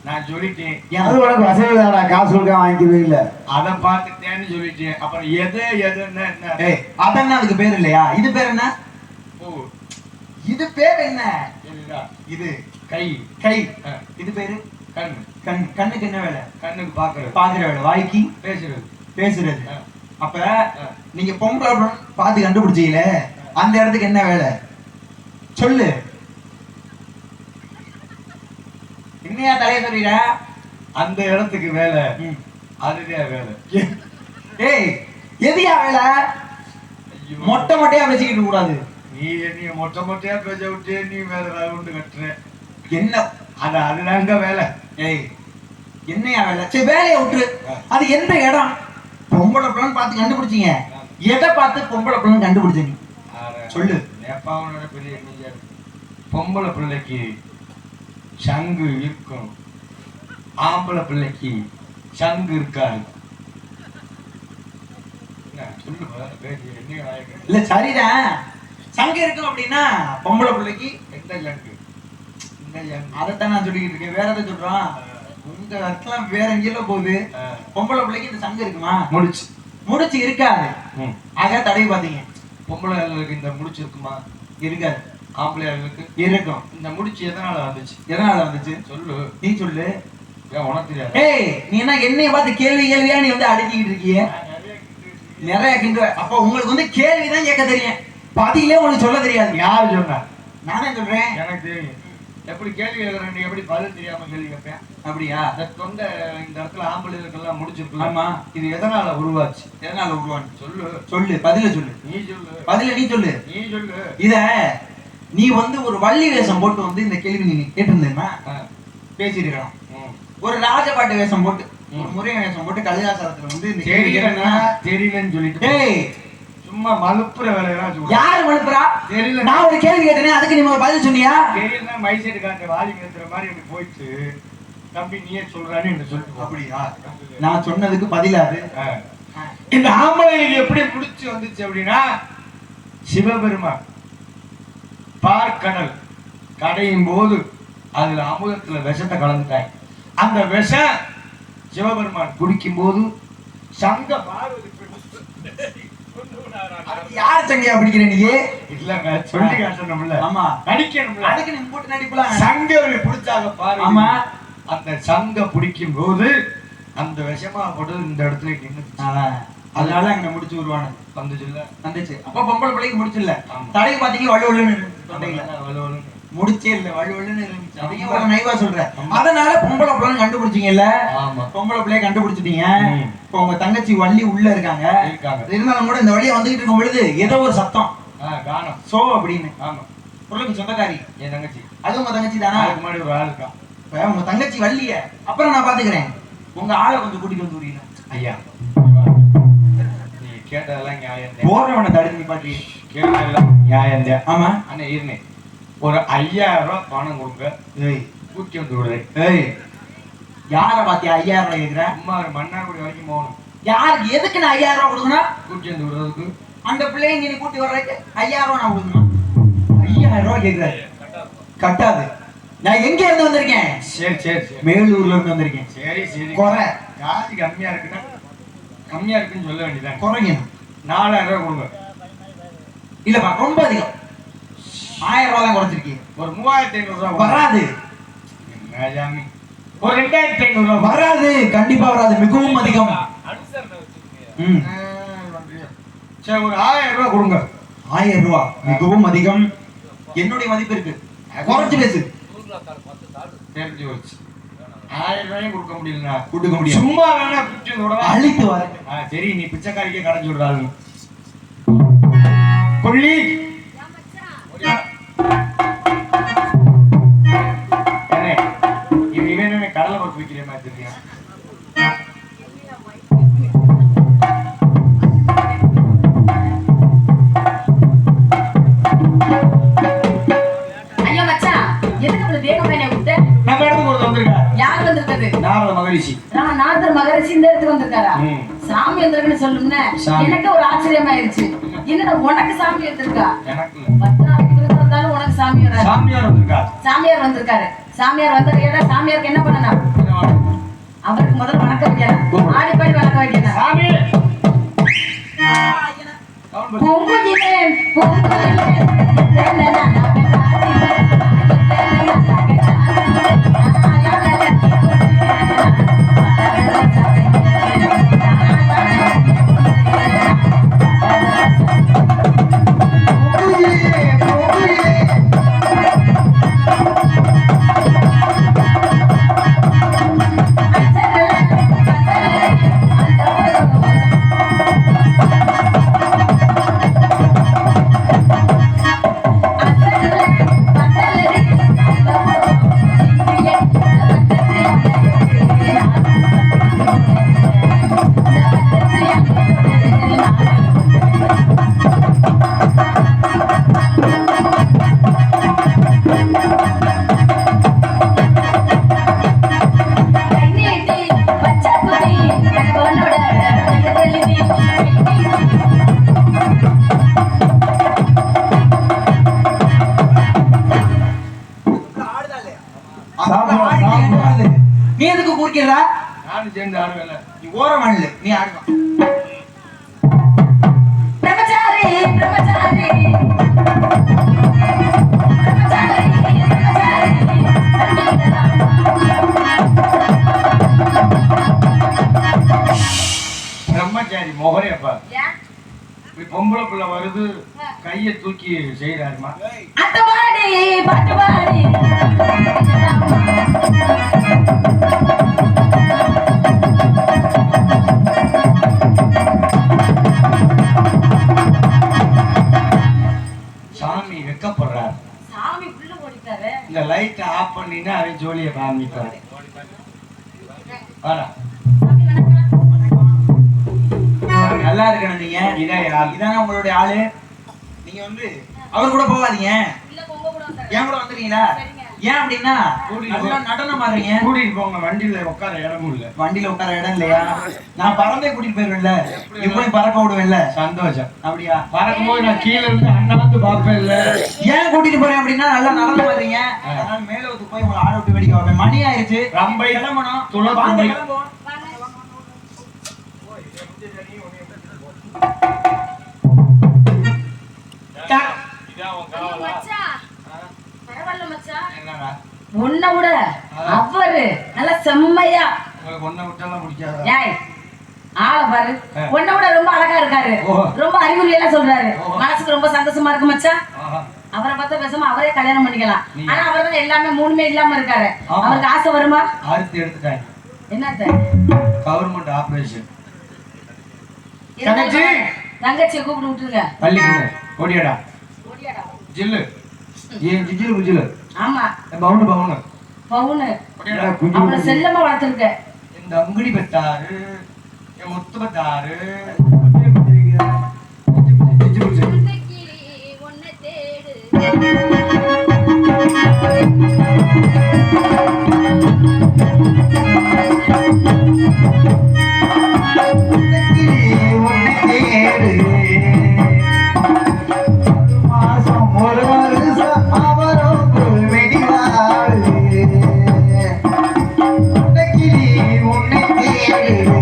நான் சொல்லிட்டேன், அது உனக்கு வசதி தானா? காசு கொடுக்க வாங்கிக்கவே இல்ல. அதை பார்த்துட்டேன்னு சொல்லிட்டேன். அப்புறம் எதுன்னா என்ன? ஏய், அதென்ன அதுக்கு பேர் இல்லையா? இது பேர் என்ன? ஓ, இது பேர் என்ன? இது கை. கை. இது பேரு கண்ணு. கண்ணுக்கு என்ன வேலை? கண்ணுக்கு பாக்குறது, பாக்குற வேலை. வாய்க்கு பேசுறது. அப்ப நீங்க பொம்பளை பார்த்து கண்டுபிடிச்சீங்களே, அந்த இடத்துக்கு என்ன வேலை சொல்லு. என்னையா தலைய சொல்லிட? அந்த இடத்துக்கு வேலை, அதுதான் வேலை. ஏய், எதியா வேலை? மொட்டை மொட்டையா வச்சுக்கிட்டு கூடாது. நீ என்னைய மொட்டை மொட்டையா பேச விட்டு நீ வேற ரவுண்டு கட்டுற. என்ன அதுதாங்க வேலை. ஏய், என்னையா வேலை? சரி, வேலையை விட்டுரு. அது எந்த இடம்? பொம்பளை பிள்ளைன்னு பார்த்து கண்டுபிடிச்சீங்க. எதை பார்த்து பொம்பளை பிள்ளைன்னு கண்டுபிடிச்சீங்க சொல்லு. நேபாளோட பெரிய பொம்பளை பிள்ளைக்கு சங்கு இருக்கும், ஆம்பளை பிள்ளைக்கு சங்கு இருக்காது. இல்ல சரிதான், சங்கு இருக்கும் அப்படின்னா பொம்பளை பிள்ளைக்கு எந்த சங்கு? அதைத்தான் நான் சொல்லிக்கிட்டு இருக்கேன். வேற எதை சொல்றான்? உங்க அர்த்தம் வேற எங்கேயும் போகுது. பொம்பளை பிள்ளைக்கு இந்த சங்கு இருக்குமா? முடிச்சு இருக்காது. ஆக தடவி பாத்தீங்க. பொம்பளை இந்த முடிச்சு இருக்குமா? இருக்காது. ஆம்பளையாளுக்கு இருக்கும். இந்த முடிச்சு எதனால வந்துச்சு? எதனால வந்துச்சு சொல்லு. நீ சொல்லு. உனக்கு தெரியாது. ஏய், நீ என்ன என்னைய பார்த்து கேள்வியா நீ வந்து அடிக்கிட்டு இருக்கிய? நிறைய கிண்டு. அப்ப உங்களுக்கு வந்து கேள்விதான் கேட்க தெரியும், பதிலே உங்களுக்கு சொல்ல தெரியாது. யாரு சொன்னா? நானே சொல்றேன். எனக்கு தெரியும். எப்படி கேள்வி கேட்கறேன் நீ எப்படி பதில் தெரியாம கேள்வி கேட்பேன்? அப்படியா? இந்த தொண்டை இந்த இடத்துல ஆம்பளைகளுக்கெல்லாம் முடிச்சிருக்கலாம். ஆமா. இது எதனால உருவாச்சு? எதனால உருவான்னு சொல்லு. சொல்லு, பதில சொல்லு. நீ சொல்லு. பதில நீ சொல்லு. நீ சொல்லு. இத நீ வந்து ஒரு வள்ளி வேஷம் போட்டு வந்து இந்த கேள்வி நீ கேட்டிருந்தேன்னா பேசிருக்கலாம். ஒரு ராஜபாட்டு வேஷம் போட்டு, ஒரு முருகன் வேஷம் போட்டு கலிதாசாரத்துல வந்து இந்த கேள்வி கேட்டா தெரியலன்னு சொல்லிட்டு டேய் சும்மா மலுப்புற வேலையெல்லாம் சொல்லு. யாரு மனுப்புறா? தெரியல. நான் ஒரு கேள்வி கேட்டேனே, அதுக்கு நீ பதில் சொன்னியா? தெரியலன்னா மைசைடு காட்ட வாலி கேட்கிற மாதிரி அப்படி போயிட்டு தம்பி நீயே சொல்றான்னு என்ன சொல்லிட்டு அப்படியா? நான் சொன்னதுக்கு பதிலாது. இந்த ஆம்பளைக்கு எப்படி பிடிச்சி வந்துச்சு அப்படின்னா, சிவபெருமான் பார்க்கடல் கடையும் போது அதுல அமுதத்துல விஷத்தை கலந்துட்டாங்க. அந்த விஷம் சிவபெருமான் குடிக்கும் போது சங்க பார்வதி யார் சங்கையா பிடிக்கிற நீ? இல்லங்க சொல்லி காட்டணும்ல. ஆமா, நடிக்கணும்ல. அதுக்கு நீ போட்டு நடிப்பலாம். சங்க பிடிச்சாங்க பாரு. ஆமா, அந்த சங்க பிடிக்கும் போது அந்த விஷமா போட்டு இந்த இடத்துல நின்று அதனால அங்க முடிச்சு உருவானது வந்துச்சுல்ல. வந்துச்சு. அப்ப பொம்பளை பிள்ளைக்கு முடிச்சுல்ல. ஆமா. தடைக்கு பாத்தீங்க வலுவலுன்னு தொண்டையில வலுவலுன்னு முடிச்சே இல்ல, வலுவலுன்னு இருந்துச்சு. அதையும் ஒரு நைவா சொல்றேன். அதனால பொம்பளை பிள்ளைன்னு கண்டுபிடிச்சீங்கல்ல. ஆமா. பொம்பளை பிள்ளைய கண்டுபிடிச்சிட்டீங்க. இப்ப உங்க தங்கச்சி வள்ளி உள்ள இருக்காங்க. இருந்தாலும் கூட இந்த வழியா வந்துகிட்டு இருக்கும் பொழுது ஏதோ ஒரு சத்தம் காணம் சோ அப்படின்னு. ஆமா. பொருளுக்கு சொந்தக்காரி என் தங்கச்சி. அது உங்க தங்கச்சி தானா? அதுக்கு முன்னாடி ஒரு ஆள் இருக்கான். இப்ப உங்க தங்கச்சி வள்ளிய அப்புறம் நான் பாத்துக்கிறேன். உங்க ஆளை கொஞ்சம் கூட்டிட்டு வந்து விடுறீங்க. ஐயா நீ கேட்டதெல்லாம் நியாயம். போறவனை தடுத்து நிப்பாட்டி கேட்டதெல்லாம் நியாயம். ஆமா. ஆனா இருந்தேன் ஒரு 5000 ரூபாய் பணம் கொடுங்க. ஏய் கூட்டி வந்து விடுறேன். ஏய் யார பாத்தியா 5000 ரூபாய் கேக்குற? சும்மா ஒரு மன்னார்குடி வரைக்கும் போகணும். யாருக்கு எதுக்கு நான் 5000 ரூபாய் கொடுக்கணும்? கூட்டி வந்து விடுறதுக்கு. அந்த பிள்ளைய நீ கூட்டி வர்றதுக்கு 5000 ரூபாய் நான் கொடுக்கணும். 5000 ரூபாய் கேக்குறாரு. கட்டாது. நான் எங்க இருந்து வந்திருக்கேன்? சரி சரி சரி. மேலூர்ல இருந்து வந்திருக்கேன். சரி சரி. குறை ஜாதி கம்மியா இருக்குன்னா கம்மியா இருக்குன்னு சொல்ல வேண்டியதான். குறைக்கணும். 4000 ரூபாய் கொடுங்க. இல்லப்பா ரொம்ப அதிகம். 1000 ரூபாய் தான் குறைச்சிருக்கீங்க. ஒரு 3500 ரூபாய் வராது. ராஜாமி ஒரு 2500 ரூபாய் வராது. கண்டிப்பா வராது. மிகவும் அதிகம். ம். சரி ஒரு 1000 ரூபாய் கொடுங்க. 1000 ரூபாய் மிகவும் அதிகம். என்னுடைய மதிப்பு இருக்கு. குறைச்சு பேசு. தெரிஞ்சு வச்சு 1000 ரூபாயும் கொடுக்க முடியலனா கொடுக்க முடியும். சும்மா வேணா பிச்சை விடவா? அழித்து வர. சரி நீ பிச்சைக்காரிக்கே கடைஞ்சு விடுறாங்க. கொள்ளி இவன் கடலை பருப்பு விற்கிற மாதிரி தெரியும். ஐயா மச்சான், எதுக்கு இவ்வளவு வேகமா என்னை கூப்பிட்ட? நம்ம இடத்துக்கு ஒரு வந்திருக்கா. யார் வந்திருக்காரு? நாரத மகரிஷி. நாரதர் மகரிஷி இந்த இடத்துக்கு வந்திருக்காரா? ம். சாமி வந்திருக்குன்னு சொல்லும்னே. சாமி. எனக்கு ஒரு ஆச்சரியமாயிருச்சு. என்னடா உனக்கு சாமி வந்திருக்கா? எனக்கு பத்தாவது விருது வந்தாலும் உனக்கு சாமி வராது. சாமியார் வந்திருக்கா. சாமியார் வந்திருக்காரு. சாமியார் வந்தாரு. ஏடா சாமியாருக்கு என்ன பண்ணணும்? அவருக்கு முதல்ல வணக்கம் வைக்கணும். ஆடி பாடி வணக்கம் வைக்கணும். சாமி பூங்குயிலே, பூங்குயிலே, தென்னனா நீ எதுக்கு கூறுகிறா? நானும் சேர்ந்து ஆடுவேல. நீ ஓரம் ஆடல, நீ ஆடுவா. பிரம்மச்சாரி, பிரம்மச்சாரி, பிரம்மச்சாரி மொகரே அப்பா. ஏன்? இப்படி பொம்பளை பிள்ளை வருது கையை தூக்கி செய்யறாருமா. அட்டவாடி பாட்டுவாடி சாமி வெக்கப்படுறாரு. சாமி உள்ள ஓடிட்டாரு. இந்த லைட் ஆஃப் பண்ணினா அவன் ஜோலியை காமிப்பாரு. வாடா. நல்லா இருக்கணும் நீங்க. இதானே உங்களுடைய ஆளு. நீங்க வந்து அவர் கூட போகாதீங்க, இல்ல பொங்க கூட வந்தாரு. ஏன் கூட வந்துட்டீங்களா? ஏன் அப்படின்னா நல்லா நடனம் ஆடுறீங்க. கூட்டிட்டு போங்க, வண்டியில உட்கார இடமும் இல்ல. வண்டியில உட்கார இடம் இல்லையா? நான் பறந்தே கூட்டிட்டு போயிருவேன்ல, இப்படி பறக்க விடுவேன்ல. சந்தோஷம். அப்படியா? பறக்கும்போது நான் கீழே இருந்து அண்ணாந்து பார்ப்பேன் இல்ல. ஏன் கூட்டிட்டு போறேன் அப்படின்னா நல்லா நடனம் ஆடுறீங்க. அதனால மேல வந்து போய் உங்களை ஆட விட்டு வேடிக்கை பார்ப்பேன். மணி ஆயிடுச்சு, ரம்பை கிளம்பணும். துளசி வாங்க, தும்பை. கிளம்புவோம். இதான் உன் காவலா? பரவாயில்ல மச்சான். என்னடா உன்னை விட அவரு நல்ல செம்மையா. உங்களுக்கு ஒன்ன விட்டாலாம் முடிக்காதா? ஏய் ஆளை பாரு, உன்னை விட ரொம்ப அழகா இருக்காரு. ஓ. ரொம்ப அறிகுறி எல்லாம் சொல்றாரு. ஓ. மனசுக்கு ரொம்ப சந்தோஷமா இருக்கு மச்சான். ஆஹா. அவரை பார்த்தா பேசாம அவரே கல்யாணம் பண்ணிக்கலாம். ஆனா அவர் தான் எல்லாமே மூணுமே இல்லாம இருக்காரு. ஆமா. அவருக்கு ஆசை வருமா? அறுத்து எடுத்துட்டாங்க. என்னத்த கவர்மெண்ட் ஆபரேஷன். இருந்தாலும் தங்கச்சி. தங்கச்சியை கூப்பிட்டு விட்டுருங்க. பள்ளிக்கு ஓடியாடா. ஓடியாடா. ஜில்லு ஏன் ஜிஜிலு குஜிலு ஆமா பவுனு பவுனு பவுனு ஓடியாடா. அவளை செல்லமா வளர்த்துருக்க. இந்த அங்குடி பத்தாரு என் முத்து பத்தாரு மாசம் ஒரு வருஷம் அவரும் வெடிவாடு உன்னை தேடு.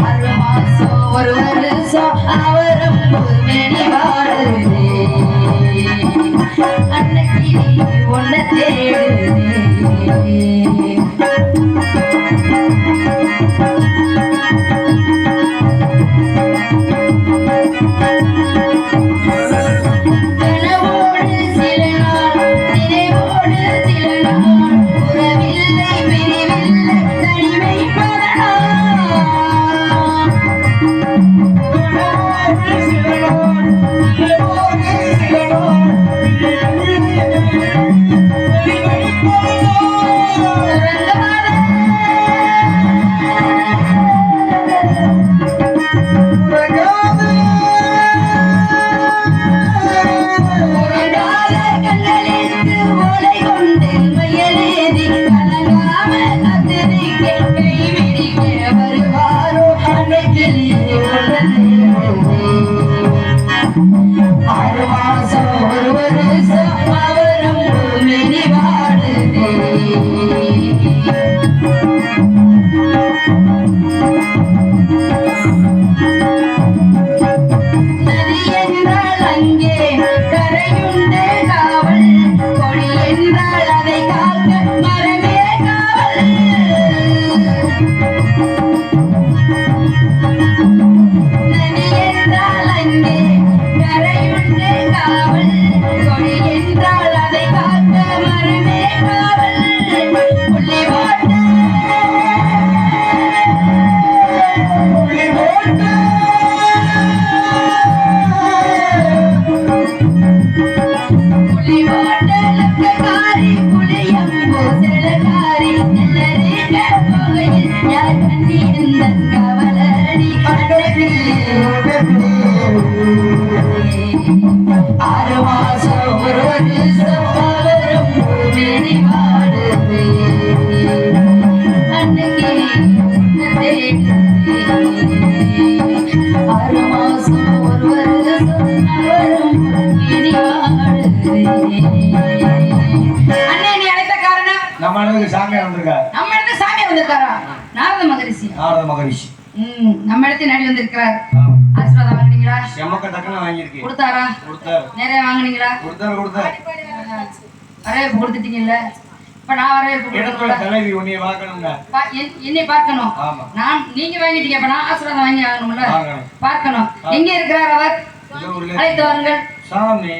6 மாசம் ஒரு வருஷம் அவரும் வெளிவாடுதே. அன்னைக்கு உன்னை தேடுதே. கனவோடு சில நாள், நினைவோடு சில நாள், உறவில்லை பிரிவில்லை தனிமை பதனா. உறங்காத கண்களிற்கு ஓலை கொண்டு மயலேறி கலங்காம காத்திருக்க கைவிடிக்க வருவாரோ அன்னைக்கிளியே உள்ளதே. 6 மாசம் ஒரு வருஷம் அவரும் வெளிவாடுதே. நதி என்றால் அங்கே கரையுண்டு காவல், கொடி என்றால் அதை காக்க மரமே காவல். நதி என்றால் அங்கே கரையுண்டு காவல், கொடி என்றால் அதை காக்க மரமே காவல். புள்ளி போட்ட புள்ளி போட்ட புலி ஓட்டலக்காரி புலியம்போ செலகாரி நல்லரேக போகையில் யார் கண்டி இந்த கவலடி அன்னைக்கிளியே. 6 மாசம் ஒரு வருஷம் அவரும் வெளிவாடுதே. அன்னைக்கு உன்னை தேடுதே. 6 மாசம் ஒரு வருஷம் அவரும் வெளிவாடுதே. அண்ணே நீ அழைத்த காரணம்? நம்ம அளவுக்கு சாமியார் வந்திருக்காரு. நம்ம இடத்துல சாமி வந்திருக்காரா? நாரத மகரிஷி. நாரத மகரிஷி. நம்ம இடத்துல நாடி வந்திருக்கிறார். ஆசீர்வாதம் வாங்குனீங்களா? செமக்க தக்கன வாங்கியிருக்கேன். கொடுத்தாரா? கொடுத்தாரு நிறைய வாங்குனீங்களா? கொடுத்தாரு. வரவேற்பு கொடுத்துட்டீங்கல்ல. இப்ப நான் வரவேற்பு இடத்துல கொடுக்கணும். தலைவி உன்னைய வாக்கணுங்க. என்னை பார்க்கணும். ஆமா. நீங்க வாங்கிட்டீங்க, இப்ப நான் ஆசீர்வாதம் வாங்கி ஆகணும்ல. வாங்கணும். பார்க்கணும். எங்க இருக்கிறார் அவர்? இதோ உள்ள அழைத்து வாருங்கள். சாமி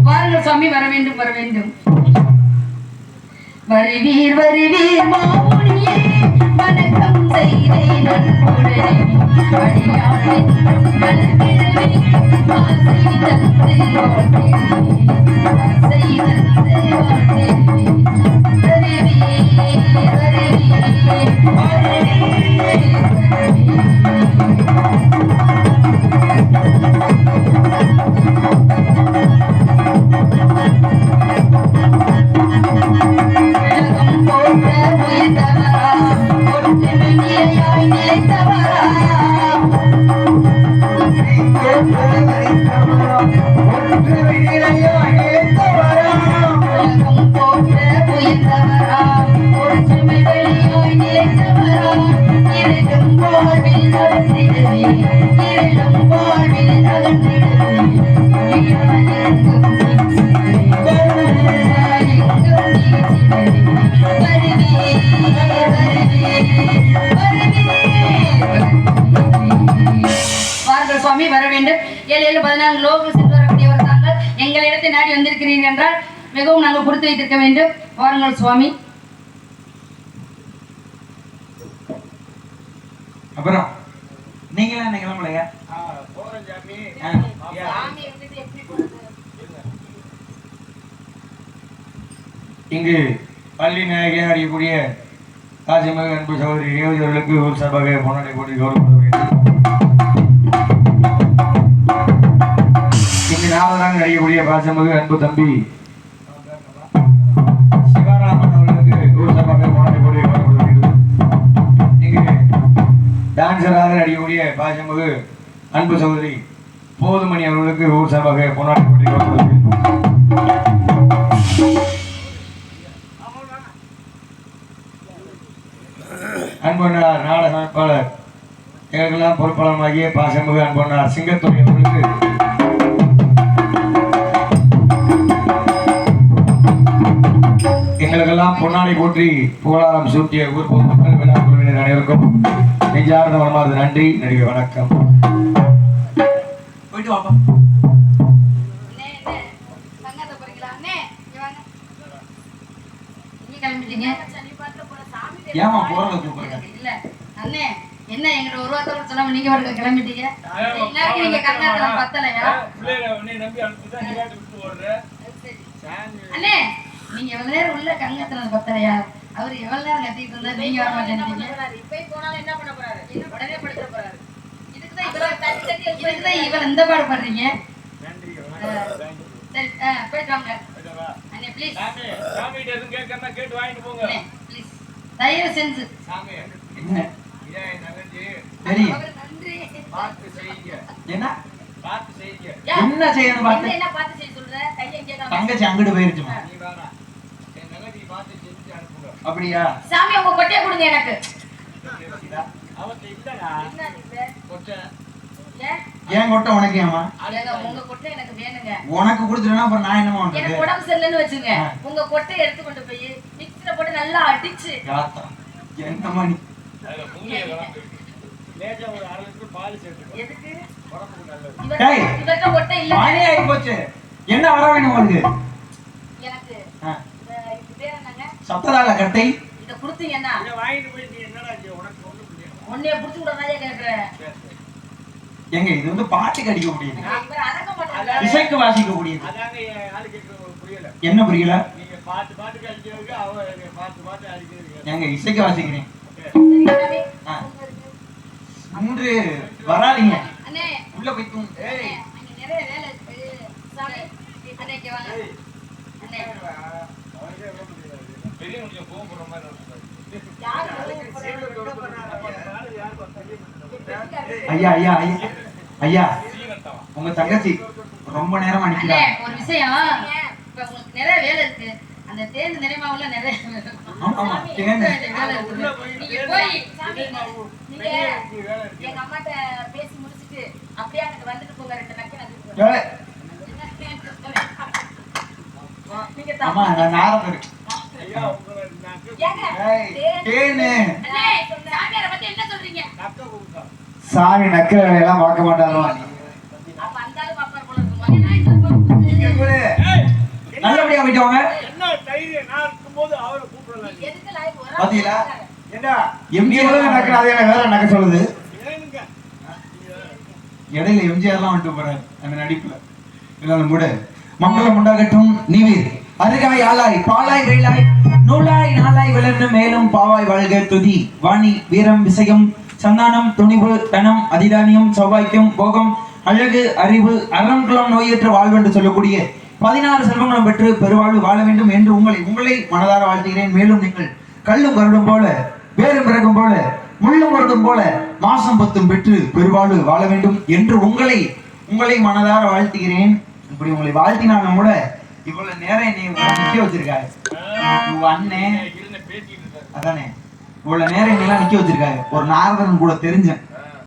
வாருங்கள் சுவாமி, வர வேண்டும் வர வேண்டும். வருவீர் வருவீர் மாமுனியே, வணக்கம் செய்தேன் நல்குடனே. அடியாளின் நல்கிழவே, ஆசை தந்து வாழ்த்தேனே. ஆசை தந்து வாழ்த்தேனே. வருவீர் வருவீர் வருவீர் உலகம் போற்ற உயர்ந்தவரா, ஒற்றுமை நிலையாய் நிலைத்தவரா. உலகம் போற்ற உயர்ந்தவரா, ஒற்றுமை வெளியாய் நிலைத்தவரா. இருளும் வாழ்வில் அகன்றிடுவே, இருளும் வாழ்வில் அகன்றிடுவே. ஒளியாய் எங்கும் வீசிடுவே, ஒளியாய் எங்கும் வீசிடுவே. வருவே வாருங்கள் சுவாமி, வர வேண்டும். 7-14 லோகம் சென்று வரக்கூடியவர் தாங்கள் எங்களிடத்தை நாடி வந்திருக்கிறீர்கள் என்றால் மிகவும் நாங்கள் கொடுத்து வைத்திருக்க வேண்டும். வாருங்கள் சுவாமி. அப்புறம் நீங்களாம் என்ன கிளம்பலையா? போறேன் சாமி. இங்கு பள்ளி நாயகியாக அறியக்கூடிய காசிமக அன்பு சகோதரி ரேவதி அவர்களுக்கு ஒரு சார்பாக பொன்னாடை போட்டி கௌரவம் வேண்டும். இங்கு நாவலாக அறியக்கூடிய பாசமிகு அன்பு தம்பி சிவராமன் அவர்களுக்கு ஒரு சார்பாக பொன்னாடை போட்டி கௌரவம் வேண்டும். இங்கு டான்சராக அறியக்கூடிய பாசமிகு அன்பு சகோதரி போதுமணி அவர்களுக்கு ஒரு சார்பாக பொன்னாடை போட்டி கௌரவம் வேண்டும். அன்பனார் நாடக அமைப்பாளர் எங்களுக்கெல்லாம் பொறுப்பாளமாகிய பாசமிகு அன்பனார் சிங்கத்துறை அவர்களுக்கு எங்களுக்கெல்லாம் பொன்னாடை போற்றி புகழாரம் சூட்டிய ஊர் பொதுமக்கள் விழா குழுவினர் அனைவருக்கும் நெஞ்சார்ந்த மனமார்ந்த நன்றி, நன்றி, வணக்கம். போயிட்டு வாப்பா. ஏமா போறத கூப்பிடுங்க. இல்ல அண்ணே, என்ன எங்கிட்ட ஒரு வார்த்தை கூட சொல்லாம நீங்க வர கிளம்பிட்டீங்க. எல்லாருக்கும் நீங்க கண்ணாட்டம் பத்தலையா? பிள்ளைகளை உன்னை நம்பி அனுப்பிதான் நீ காட்டு விட்டு ஓடுற. அண்ணே, நீங்க எவ்வளவு நேரம் உள்ள கண்ணாட்டம் பத்தலையா? அவரு எவ்வளவு நேரம் கத்திட்டு இருந்தா நீங்க வர மாட்டேன்றீங்க. இப்ப போனாலும் என்ன பண்ண போறாரு? உடனே படுத்த போறாரு. இதுக்குதான் இவள் இந்த பாடு பண்றீங்க. சரி, போயிட்டு வாங்க அண்ணே, ப்ளீஸ். சாமிகிட்ட எதுவும் கேட்கறதா கேட்டு வாங்கிட்டு போங்க. அண்ணே, ப்ளீஸ், தயவு செஞ்சு. சாமி, என்ன இதான் என் தங்கச்சி. தெரியும் அவரு நன்றி. பார்த்து செய்யுங்க, என்ன பார்த்து செய்யுங்க. என்ன செய்யணும் பார்த்து? என்ன பார்த்து செய்ய சொல்ற? கையை எங்கே காமி? தங்கச்சி அங்கிட்டு போயிருச்சுமா. நீ வேணாம், என் தங்கச்சி பார்த்து செஞ்சு அனுப்புங்க. அப்படியா? சாமி, உங்க கொட்டையை கொடுங்க எனக்கு. அவத்த இல்லடா, என்ன இது? கொட்டை. ஏன்? ஏன் கொட்டை உனக்கு ஏமா? ஏங்க, உங்க கொட்டை எனக்கு வேணுங்க. உனக்கு கொடுத்துட்டேன்னா அப்புறம் நான் என்ன எனக்கு பண்றது? உடம்பு சரியில்லைன்னு வச்சுங்க, உங்க கொட்டையை எடுத்து கொண்டு போய் மிக்ஸில போட்டு நல்லா அடிச்சு. யாத்தா, என்னம்மா நீ? அதுல முங்கிய கலந்து லேசா ஒரு 1/2 லிட்டர் பால் சேர்த்துக்கோ, எதுக்கு? உடம்புக்கு நல்லது. டேய், இவர்கிட்ட கொட்டை இல்ல. மணி ஆகி போச்சு. என்ன வர வேணும் உங்களுக்கு? எனக்கு ஆ, இது பேர் என்னங்க? சத்ததால கட்டை. இத கொடுத்தீங்கன்னா இதை வாங்கிட்டு போய் நீ என்னடா செய்ய? உனக்கு ஒண்ணு புரியும். உன்னைய புடிச்சு விடறாயா கேக்குறேன். எங்க இது வந்து பாட்டுக்கு அடிக்க முடியுது, இவர் அடங்க மாட்டாங்க. இசைக்கு வாசிக்க முடியுது. அதாங்க என் ஆளு கேட்கறது புரியல. என்ன புரியல? நீங்க பார்த்து பார்த்து அடிக்கிறதுக்கு அவ பார்த்து பார்த்து அடிக்கிறதுக்கு. எங்க இசைக்கு வாசிக்கிறேன். சரி, ஆ. 3 வராதீங்க, அண்ணே, உள்ள போய் தூங்கு. அண்ணே, அங்க நிறைய வேலை இருக்கு. சாமி, அண்ணே இங்க வாங்க. அண்ணே, அவனுக்கே ரொம்ப முடியாது. பெரிய முடியும் போகிற மாதிரி நடக்குது. யாரு ஐயா ஐயா ஐயா ஐயா, சீனத்தவன் உங்க தங்கச்சி ரொம்ப நேரமா அண்ணே, நிக்கிறா. ஒரு விஷயம். இப்ப உங்களுக்கு நிறைய வேலை இருக்கு. அந்த தேர்ந்து நிறைமாவுல நிறைய வேலை இருக்கு. ஆமா, ஆமா, தேன். வேலை இருக்கு. நீங்க போய் சாமி, நீங்க நீ வேலை இருக்கு. எங்க அம்மாட்ட பேசி முடிச்சிட்டு அப்படியே அங்கிட்டு வந்துட்டு போங்க. 2 நக்கி நான் ஏய், நீங்க ஆமா, நான் நாரதர். ஐயா, உங்களை நக்கு ஏங்க, ஏய், தேனு. அண்ணே, சாமியாரை பத்தி என்ன சொல்றீங்க? நக்க கொடுத்தா. சாமி நக்கிற வேலையெல்லாம் பார்க்க மாட்டாரோ? இவரு நல்லபடியா போயிட்டு வாங்க. என்ன தைரியம் நான் இருக்கும்போது அவரை கூப்பிடலாம் எதுக்கு லைவ் வர பாத்தீங்களா? ஏண்டா எம்ஜிஆர் எம்ஜிஆர் நடக்கிற அதே வேற நடக்க சொல்லுது. ஏனுங்க இடையில எம்ஜிஆர்லாம் வந்துட்டு போறாரு அந்த நடிப்புல. இதெல்லாம் கூட மங்களம் உண்டாகட்டும். நீவீர் அருகாய் ஆளாய் பாலாய் வெயிலாய் நூலாய் நாளாய் விளர்ந்து மேலும் பாவாய் வாழ்க துதி வாணி வீரம் விசயம் சந்தானம் துணிவு தனம் அதிதானியம் சௌபாக்கியம் போகம் அழகு அறிவு அறங்குளம் நோயற்ற வாழ்வு என்று சொல்லக்கூடிய 16 செல்வங்களும் பெற்று பெருவாழ்வு வாழ வேண்டும் என்று உங்களை மனதார வாழ்த்துகிறேன். மேலும் நீங்கள் கல்லும் கருடும் போல வேறும் பிறகும் போல முள்ளும் முரடும் போல மாசம் 10 பெற்று பெருவாழ்வு வாழ வேண்டும் என்று உங்களை மனதார வாழ்த்துகிறேன். இப்படி உங்களை வாழ்த்தினாலும் கூட இவ்வளவு நேரம் என்னை நிக்க வச்சிருக்காரு உங்க அண்ணன். இருந்த பேசிட்டு இருக்காரு அதானே இவ்வளவு நேரம் என்னெல்லாம் நிக்க வச்சிருக்காரு. ஒரு நாரதன் கூட தெரிஞ்சேன்.